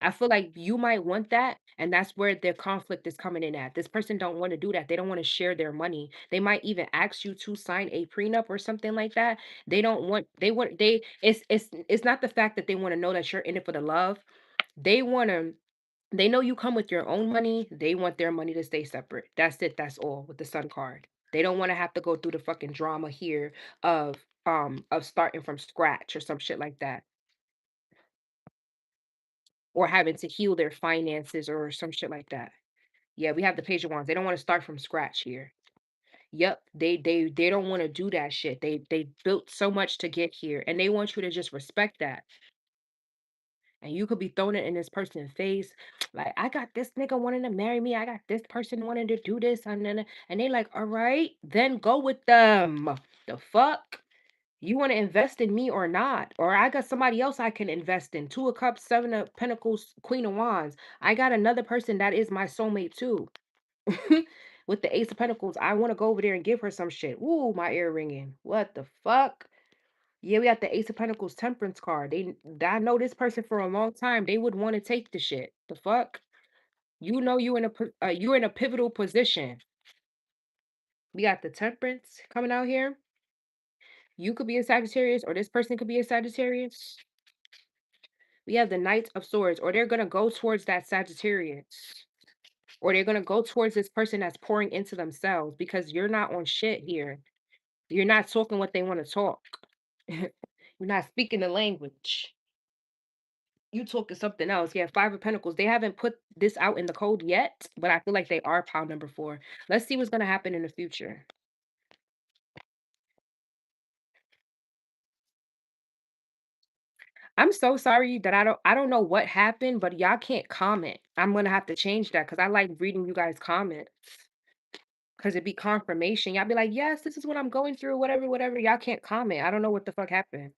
[SPEAKER 1] I feel like you might want that, and that's where their conflict is coming in at. This person don't want to do that. They don't want to share their money. They might even ask you to sign a prenup or something like that. They don't want. They want. They. It's not the fact that they want to know that you're in it for the love. They want to. They know you come with your own money. They want their money to stay separate. That's it. That's all with the Sun card. They don't want to have to go through the fucking drama here of starting from scratch or some shit like that, or having to heal their finances or some shit like that. Yeah, we have the Page of Wands. They don't want to start from scratch here. Yep, they don't want to do that shit. They built so much to get here, and they want you to just respect that. And you could be throwing it in this person's face, like, I got this nigga wanting to marry me. I got this person wanting to do this, and they like, all right, then go with them. The fuck? You want to invest in me or not? Or I got somebody else I can invest in. Two of Cups, Seven of Pentacles, Queen of Wands. I got another person that is my soulmate too. With the Ace of Pentacles, I want to go over there and give her some shit. Ooh, my ear ringing. What the fuck? Yeah, we got the Ace of Pentacles Temperance card. I know this person for a long time. They would want to take the shit. The fuck? You know you're in a pivotal position. We got the Temperance coming out here. You could be a Sagittarius, or this person could be a Sagittarius. We have the Knight of Swords, or they're gonna go towards that Sagittarius, or they're gonna go towards this person that's pouring into themselves because you're not on shit here. You're not talking what they want to talk. You're not speaking the language. You talking something else. Yeah, Five of Pentacles. They haven't put this out in the code yet, but I feel like they are pile number 4. Let's see what's gonna happen in the future. I'm so sorry that I don't know what happened, but y'all can't comment. I'm gonna have to change that because I like reading you guys' comments. Cause it be confirmation. Y'all be like, yes, this is what I'm going through, whatever, whatever. Y'all can't comment. I don't know what the fuck happened.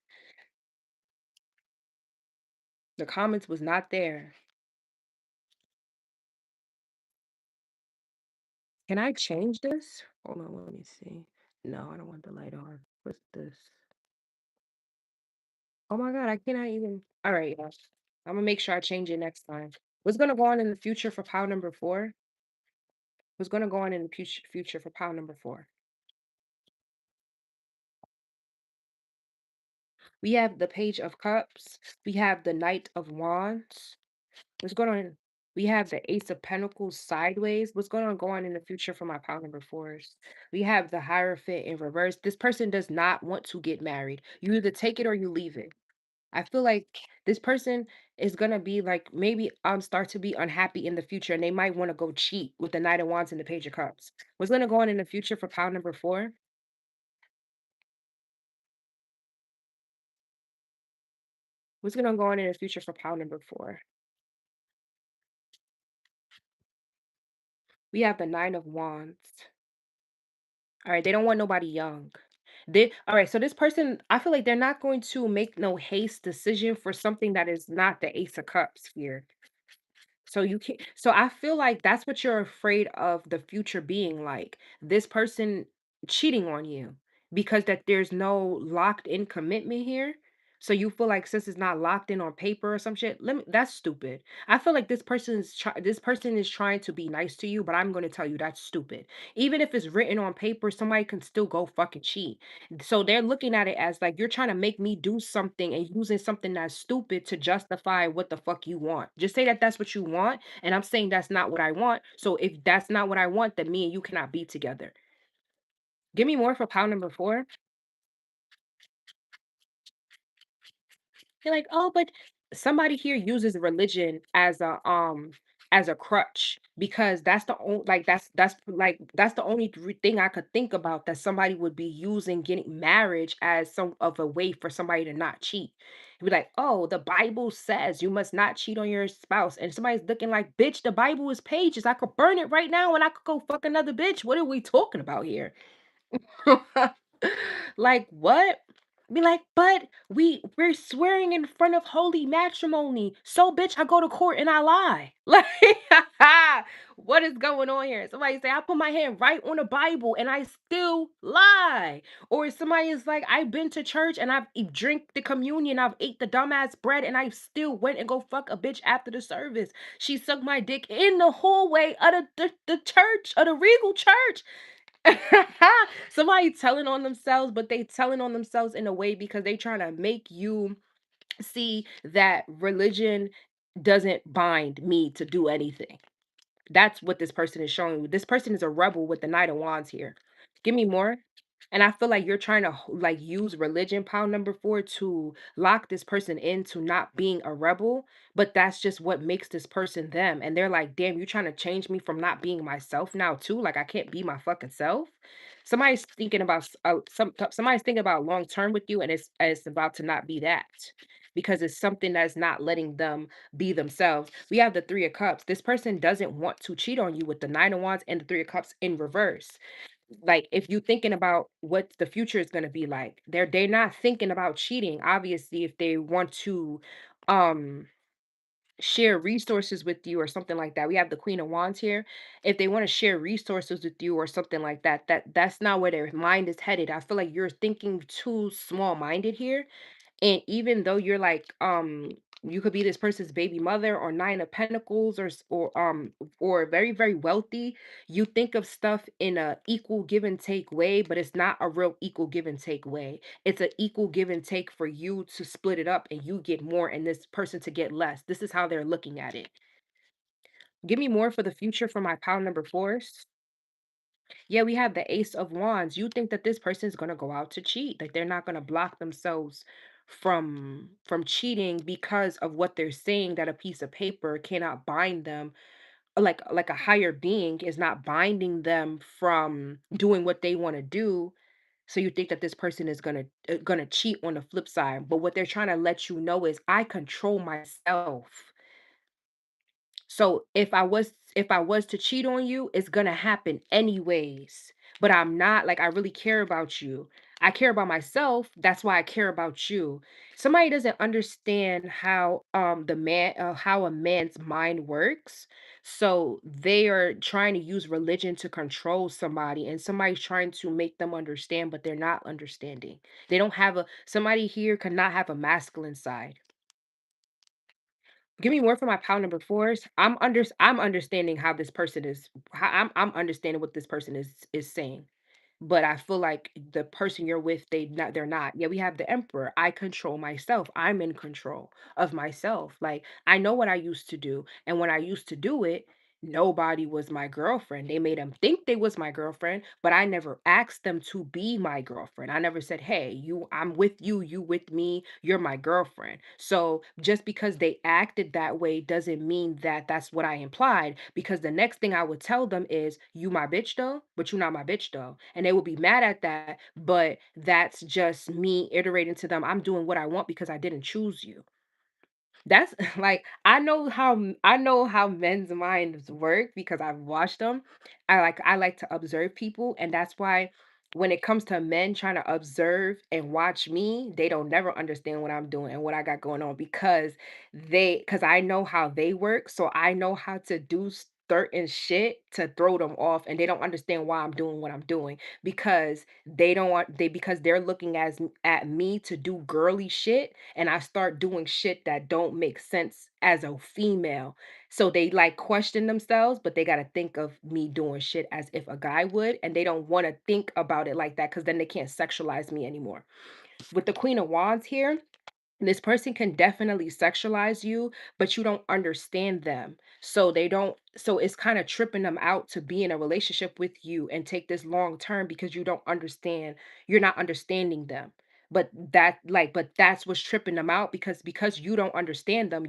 [SPEAKER 1] The comments was not there. Can I change this? Hold on, let me see. No, I don't want the light on. What's this? Oh my God, I cannot even. All right, yes. I'm gonna make sure I change it next time. What's gonna go on in the future for pile number 4? What's gonna go on in the future for pile number 4? We have the Page of Cups. We have the Knight of Wands. What's going on? We have the Ace of Pentacles sideways. What's going on in the future for my pile number 4s? We have the Hierophant in reverse. This person does not want to get married. You either take it or you leave it. I feel like this person is gonna be like maybe start to be unhappy in the future, and they might want to go cheat with the Knight of Wands and the Page of Cups. What's gonna go on in the future for pile number 4? What's gonna go on in the future for pile number 4? We have the Nine of Wands. All right, they don't want nobody young. They all right, so this person, I feel like they're not going to make no haste decision for something that is not the Ace of Cups here. So you can't, so I feel like that's what you're afraid of the future being like. This person cheating on you because that there's no locked in commitment here. So you feel like since it's not locked in on paper or some shit, that's stupid. I feel like this person is trying to be nice to you, but I'm going to tell you that's stupid. Even if it's written on paper, somebody can still go fucking cheat. So they're looking at it as like you're trying to make me do something and using something that's stupid to justify what the fuck you want. Just say that that's what you want, and I'm saying that's not what I want. So if that's not what I want, then me and you cannot be together. Give me more for pound number 4. You're like, "Oh, but somebody here uses religion as a crutch because that's the only like that's the only thing I could think about that somebody would be using getting marriage as some of a way for somebody to not cheat." Be like, "Oh, the Bible says you must not cheat on your spouse." And somebody's looking like, "Bitch, the Bible is pages. I could burn it right now and I could go fuck another bitch. What are we talking about here?" Like, what? Be like, but we're swearing in front of holy matrimony. So bitch, I go to court and I lie. Like, what is going on here? Somebody say, I put my hand right on the Bible and I still lie. Or somebody is like, I've been to church and I've drink the communion, I've ate the dumbass bread, and I still went and go fuck a bitch after the service. She sucked my dick in the hallway of the church, of the regal church. Somebody telling on themselves, but they telling on themselves in a way because they trying to make you see that religion doesn't bind me to do anything. That's what this person is showing you. This person is a rebel with the Knight of Wands here. Give me more. And I feel like you're trying to like use religion, pound number 4, to lock this person into not being a rebel, but that's just what makes this person them. And they're like, damn, you trying to change me from not being myself now too? Like I can't be my fucking self. Somebody's thinking about somebody's thinking about long term with you, and it's about to not be that because it's something that's not letting them be themselves. We have the 3 of Cups. This person doesn't want to cheat on you with the 9 of Wands and the 3 of Cups in reverse. Like if you thinking about what the future is going to be like, they're not thinking about cheating. Obviously, if they want to um share resources with you or something like that. We have the Queen of Wands here. If they want to share resources with you or something like that, that's not where their mind is headed. I feel like you're thinking too small-minded here. And even though you're like, you could be this person's baby mother or 9 of Pentacles or very, very wealthy, you think of stuff in a equal give and take way, but it's not a real equal give and take way. It's an equal give and take for you to split it up and you get more and this person to get less. This is how they're looking at it. Give me more for the future for my pound number 4s. Yeah, we have the Ace of Wands. You think that this person is gonna go out to cheat, like they're not gonna block themselves from cheating because of what they're saying that a piece of paper cannot bind them, like a higher being is not binding them from doing what they want to do. So you think that this person is gonna cheat on the flip side, but what they're trying to let you know is I control myself. So if I was to cheat on you, it's gonna happen anyways. But I'm not like I really care about you. I care about myself. That's why I care about you. Somebody doesn't understand how a man's mind works. So they are trying to use religion to control somebody and somebody's trying to make them understand, but they're not understanding. They don't have a somebody here cannot have a masculine side. Give me more for my pound number 4s. I'm understanding how this person is how I'm understanding what this person is saying. But I feel like the person you're with, they're not. Yeah, we have the Emperor. I control myself. I'm in control of myself. Like I know what I used to do. And when I used to do it, nobody was my girlfriend. They made them think they was my girlfriend, but I never asked them to be my girlfriend. I never said, "Hey, I'm with you, you with me, you're my girlfriend." So, just because they acted that way doesn't mean that that's what I implied because the next thing I would tell them is, "You my bitch though, but you not my bitch though." And they will be mad at that, but that's just me iterating to them, "I'm doing what I want because I didn't choose you." That's like I know how men's minds work because I've watched them. I like to observe people, and that's why when it comes to men trying to observe and watch me, they don't never understand what I'm doing and what I got going on because I know how they work, so I know how to certain shit to throw them off, and they don't understand why I'm doing what I'm doing because they don't want they because they're looking at me to do girly shit, and I start doing shit that don't make sense as a female. So they like question themselves, but they got to think of me doing shit as if a guy would, and they don't want to think about it like that because then they can't sexualize me anymore. With the Queen of Wands here, this person can definitely sexualize you, but you don't understand them. So they don't, so it's kind of tripping them out to be in a relationship with you and take this long term because you don't understand, you're not understanding them. But that's what's tripping them out because you don't understand them,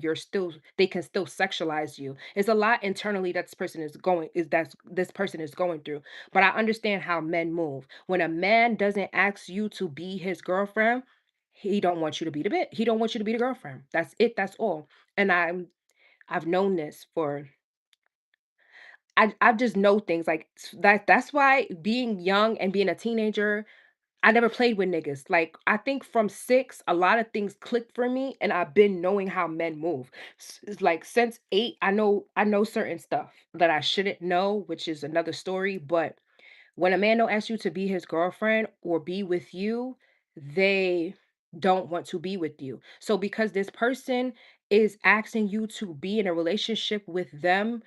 [SPEAKER 1] they can still sexualize you. It's a lot internally that this person is going through. But I understand how men move. When a man doesn't ask you to be his girlfriend, he don't want you to be the bit. He don't want you to be the girlfriend. That's it. That's all. And I've known this for I just know things like that's why being young and being a teenager, I never played with niggas. Like I think from 6, a lot of things clicked for me and I've been knowing how men move. It's like since 8, I know certain stuff that I shouldn't know, which is another story, but when a man don't ask you to be his girlfriend or be with you, they don't want to be with you. So because this person is asking you to be in a relationship with them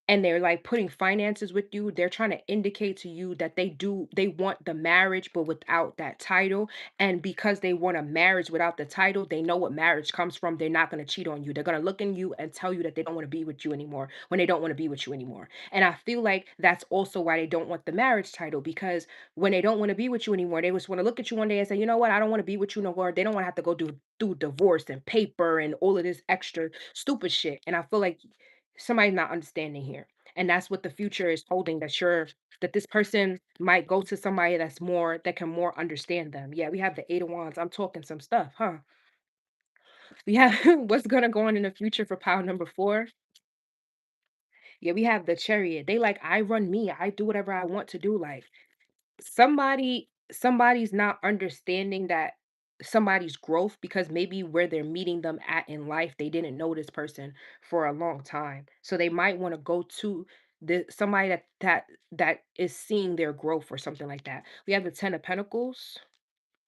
[SPEAKER 1] and they're like putting finances with you, they're trying to indicate to you that they want the marriage but without that title. And because they want a marriage without the title, they know what marriage comes from. They're not going to cheat on you. They're going to look in you and tell you that they don't want to be with you anymore when they don't want to be with you anymore. And I feel like that's also why they don't want the marriage title, because when they don't want to be with you anymore, they just want to look at you one day and say, you know what, I don't want to be with you no more. They don't want to have to go through divorce and paper and all of this extra stupid shit. And I feel like somebody's not understanding here. And that's what the future is holding, that this person might go to somebody that can more understand them. Yeah, we have the 8 of Wands. I'm talking some stuff, huh? We have what's gonna go on in the future for pile number 4. Yeah, we have the Chariot. They like, I run me, I do whatever I want to do. Like somebody's not understanding that somebody's growth because maybe where they're meeting them at in life, they didn't know this person for a long time. So they might want to go to somebody that is seeing their growth or something like that. We have the 10 of Pentacles.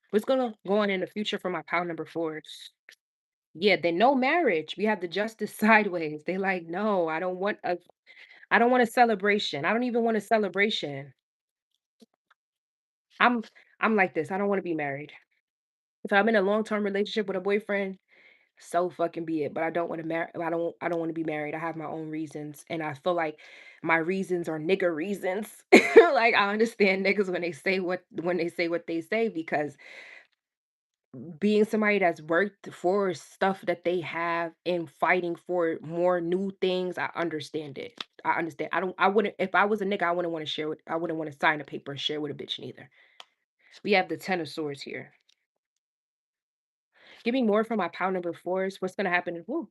[SPEAKER 1] What's gonna go on in the future for my pile number 4s? Yeah, they no marriage. We have the Justice sideways. They like, no, I don't want a celebration. I don't even want a celebration. I'm I'm like this. I don't want to be married. If I'm in a long-term relationship with a boyfriend, so fucking be it. But I don't want to marry. I don't want to be married. I have my own reasons, and I feel like my reasons are nigger reasons. Like I understand niggas when they say what they say because being somebody that's worked for stuff that they have and fighting for more new things, I understand it. I understand. I wouldn't if I was a nigga, I wouldn't want to sign a paper and share with a bitch neither. We have the 10 of Swords here. Give me more for my pile number 4s. What's gonna happen? Woo.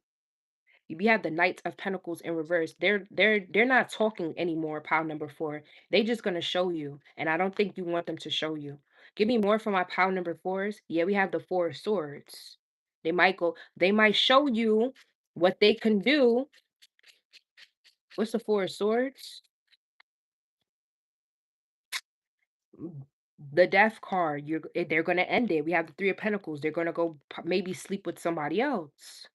[SPEAKER 1] We have the Knights of Pentacles in reverse. They're not talking anymore, pile number 4. They just gonna show you. And I don't think you want them to show you. Give me more for my pile number 4s. Yeah, we have the 4 of Swords. They might show you what they can do. What's the 4 of Swords? Mm, the Death card. They're gonna end it. We have the 3 of Pentacles. They're gonna go maybe sleep with somebody else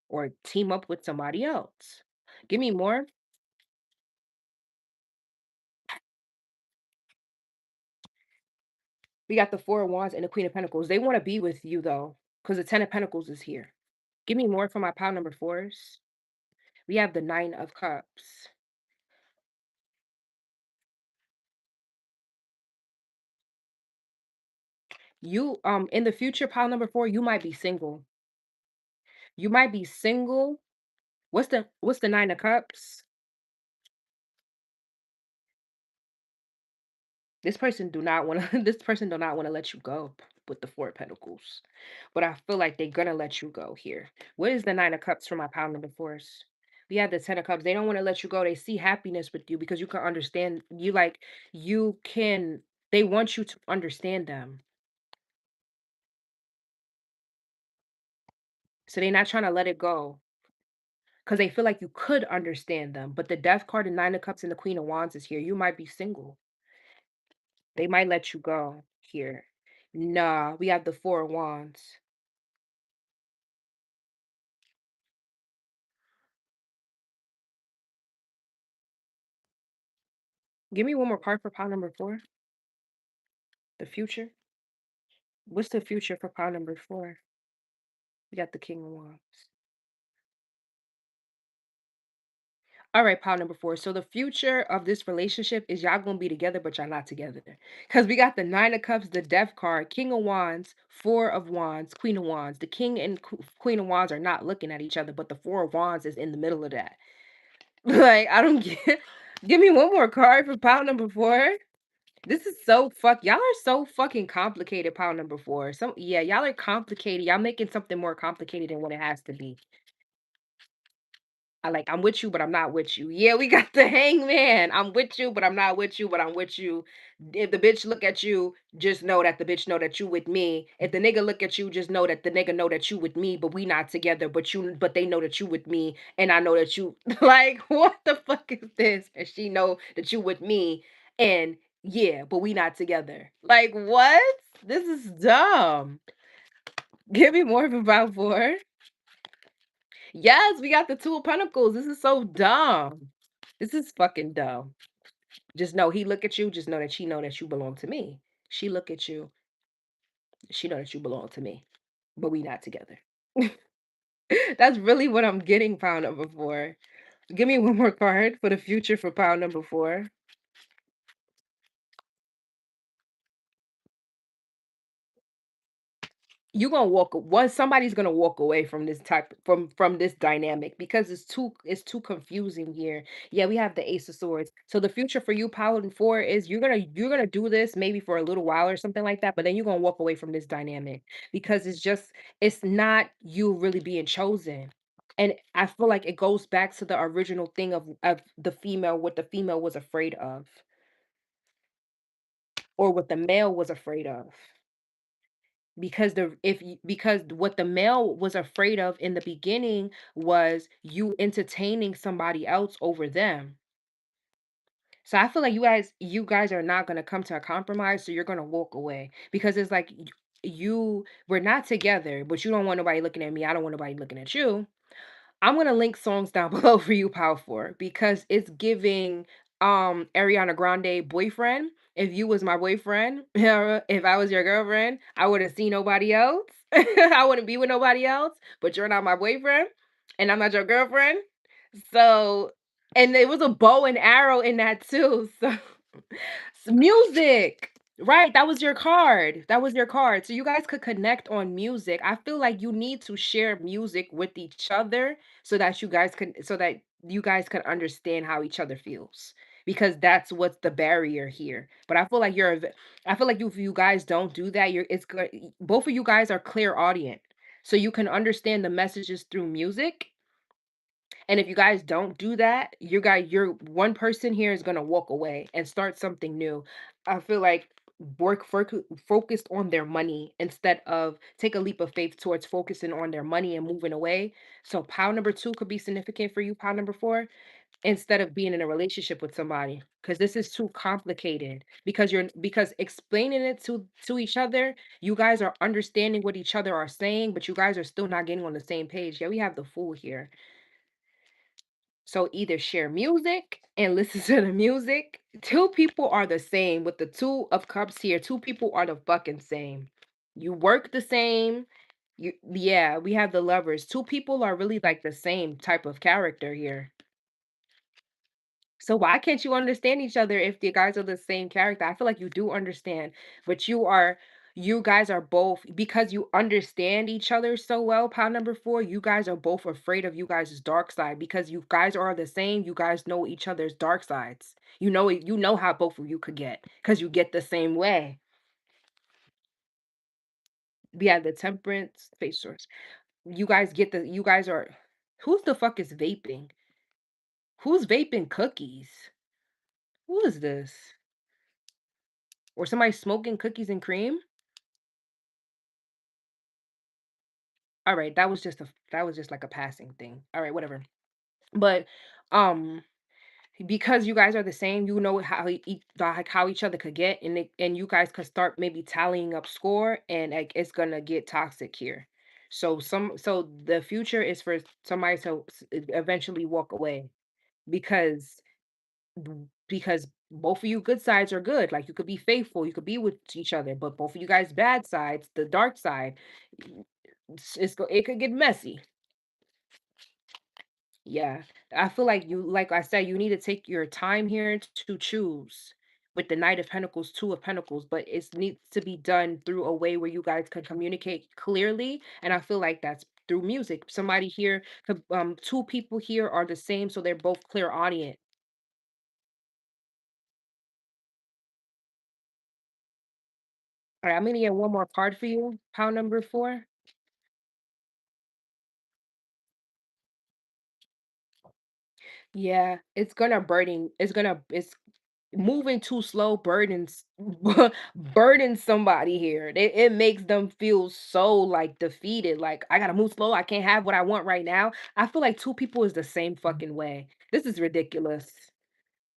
[SPEAKER 1] or team up with somebody else. Give me more. We got the 4 of Wands and the Queen of Pentacles. They wanna be with you though, because the 10 of Pentacles is here. Give me more for my pile number 4s. We have the 9 of Cups. In the future, pile number 4, you might be single. You might be single. What's the 9 of Cups? This person do not wanna this person do not wanna let you go with the 4 of Pentacles. But I feel like they're gonna let you go here. What is the 9 of Cups for my pile number 4s? We have the 10 of Cups. They don't wanna let you go. They see happiness with you because you can understand you can they want you to understand them. So they're not trying to let it go. because they feel like you could understand them. But the Death card, the Nine of Cups, and the Queen of Wands is here. You might be single. They might let you go here. Nah, we have the Four of Wands. Give me one more card for pile number four. The future. What's the future for pile number four? We got the King of Wands. All right, pile number four. So the future of this relationship is y'all gonna be together, but y'all not together. Because we got the Nine of Cups, the Death card, King of Wands, Four of Wands, Queen of Wands. The King and Queen of Wands are not looking at each other, but the Four of Wands is in the middle of that. Like, I don't get. Give me one more card for pile number four. This is so y'all are so fucking complicated, pile number four. Yeah, y'all are complicated. Y'all making something more complicated than what it has to be. I'm with you, but I'm not with you. Yeah, we got the hangman. I'm with you, but I'm not with you, but I'm with you. If the bitch look at you, just know that the bitch know that you with me. If the nigga look at you, just know that the nigga know that you with me, but we not together, but they know that you with me, and I know that you like what the fuck is this? And she know that you with me, and yeah, but we not together. Like what? This is dumb. Give me more of about four. Yes, we got the Two of Pentacles. This is so dumb. This is fucking dumb. Just know he look at you, just know that she know that you belong to me. She look at you, she know that you belong to me. But we not together. That's really what I'm getting pile number four. Give me one more card for the future for pile number four. You gonna walk once somebody's gonna walk away from this type from this dynamic because it's too confusing here. Yeah, we have the Ace of Swords. So the future for you, Paladin Four, is you're gonna do this maybe for a little while or something like that, but then you're gonna walk away from this dynamic because it's not you really being chosen. And I feel like it goes back to the original thing of the female, what the female was afraid of, or what the male was afraid of. Because what the male was afraid of in the beginning was you entertaining somebody else over them. So I feel like you guys are not going to come to a compromise, so you're going to walk away because it's like we're not together, but you don't want nobody looking at me, I don't want nobody looking at you. I'm gonna link songs down below for you, Power for, because it's giving Ariana Grande boyfriend. If you was my boyfriend, if I was your girlfriend, I wouldn't see nobody else. I wouldn't be with nobody else, but you're not my boyfriend, and I'm not your girlfriend. So, and there was a bow and arrow in that too. So music. Right, that was your card. That was your card. So you guys could connect on music. I feel like you need to share music with each other so that you guys can understand how each other feels. Because that's what's the barrier here. But I feel like I feel like if you guys don't do that, it's good. Both of you guys are clear audience. So you can understand the messages through music, and if you guys don't do that, you're one person here is gonna walk away and start something new. I feel like focused on their money instead of take a leap of faith towards focusing on their money and moving away. So pile number two could be significant for you, pile number four, instead of being in a relationship with somebody. Because this is too complicated. Because explaining it to each other, you guys are understanding what each other are saying, but you guys are still not getting on the same page. Yeah, we have the fool here. So either share music and listen to the music. Two people are the same with the two of cups here. Two people are the fucking same. You work the same. Yeah, we have the lovers. Two people are really like the same type of character here. So why can't you understand each other if the guys are the same character? I feel like you do understand, but you guys are both because you understand each other so well, pile number four, you guys are both afraid of you guys' dark side because you guys are the same, you guys know each other's dark sides. You know how both of you could get because you get the same way. Yeah, the temperance face source. You guys are who's the fuck is vaping? Who's vaping cookies? Who is this? Or somebody smoking cookies and cream? Alright, that was just like a passing thing. Alright, whatever. But um because you guys are the same, you know how like how each other could get, and you guys could start maybe tallying up score, and like it's gonna get toxic here. So the future is for somebody to eventually walk away because because both of you good sides are good. Like you could be faithful, you could be with each other, but both of you guys bad sides, the dark side, it could get messy. Yeah, I feel like like I said, you need to take your time here to choose with the Knight of Pentacles, Two of Pentacles, but it needs to be done through a way where you guys can communicate clearly. And I feel like that's through music. Somebody here, two people here are the same, so they're both clear audience. All right, I'm gonna get one more card for you. Pound number four. Yeah, it's moving too slow burdens burdens somebody here. It makes them feel so like defeated. Like I gotta move slow. I can't have what I want right now. I feel like two people is the same fucking way. This is ridiculous.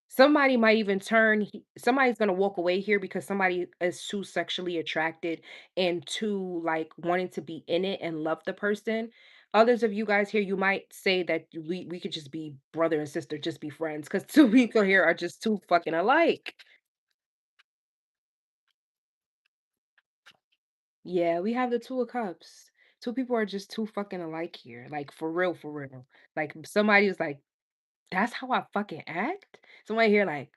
[SPEAKER 1] Somebody might even somebody's gonna walk away here because somebody is too sexually attracted and too like wanting to be in it and love the person. Others of you guys here, you might say that we could just be brother and sister, just be friends, because two people here are just too fucking alike. Yeah, we have the Two of Cups. Two people are just too fucking alike here. Like for real, for real. Like somebody was like, that's how I fucking act. Somebody here like,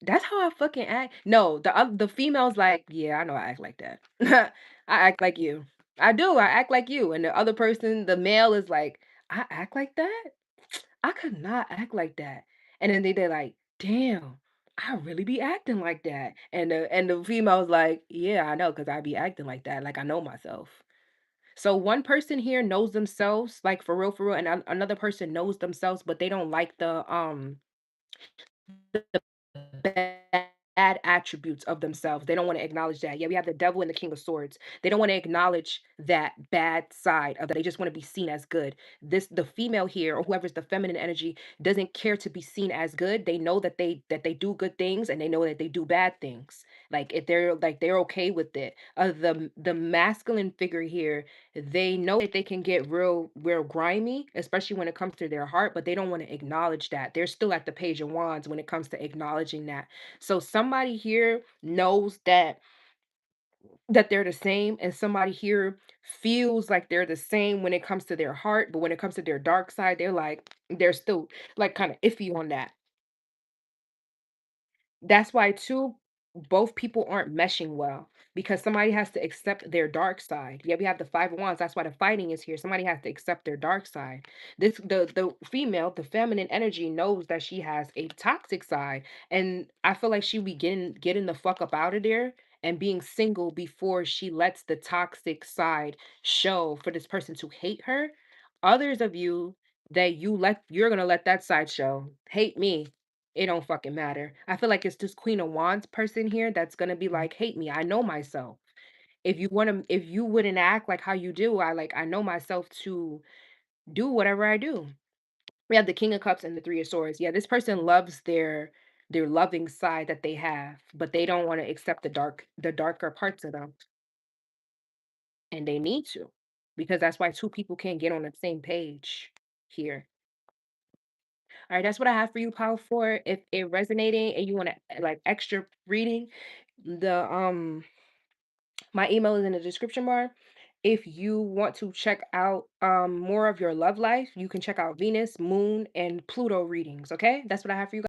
[SPEAKER 1] that's how I fucking act. No, the female's like, yeah, I know I act like that. I act like you. I do. I act like you. And the other person, the male, is like, I act like that. I could not act like that. And then they're like, damn, I really be acting like that. And the female's like, yeah, I know, because I be acting like that. Like I know myself. So one person here knows themselves, like for real, and another person knows themselves, but they don't like the bad attributes of themselves. They don't want to acknowledge that. Yeah, we have the devil and the king of swords. They don't want to acknowledge that bad side of that. They just want to be seen as good. The female here or whoever's the feminine energy doesn't care to be seen as good. They know that they do good things and they know that they do bad things. Like if they're okay with it. The masculine figure here, they know that they can get real grimy, especially when it comes to their heart, but they don't want to acknowledge that. They're still at the page of wands when it comes to acknowledging that. So somebody here knows that they're the same, and somebody here feels like they're the same when it comes to their heart, but when it comes to their dark side, they're still like kind of iffy on that. That's why too, both people aren't meshing well because somebody has to accept their dark side. Yeah, we have the Five of Wands. That's why the fighting is here. Somebody has to accept their dark side. The female, the feminine energy knows that she has a toxic side, and I feel like she be getting the fuck up out of there and being single before she lets the toxic side show for this person to hate her. Others of you that you're gonna let that side show. Hate me, it don't fucking matter. I feel like it's this Queen of Wands person here that's gonna be like, hate me. I know myself. If you wouldn't act like how you do, I know myself to do whatever I do. We have the King of Cups and the Three of Swords. Yeah, this person loves their loving side that they have, but they don't want to accept the darker parts of them. And they need to. Because that's why two people can't get on the same page here. All right, that's what I have for you, Power Four. If it resonating and you want to like extra reading, the my email is in the description bar. If you want to check out more of your love life, you can check out Venus, Moon, and Pluto readings. Okay, that's what I have for you.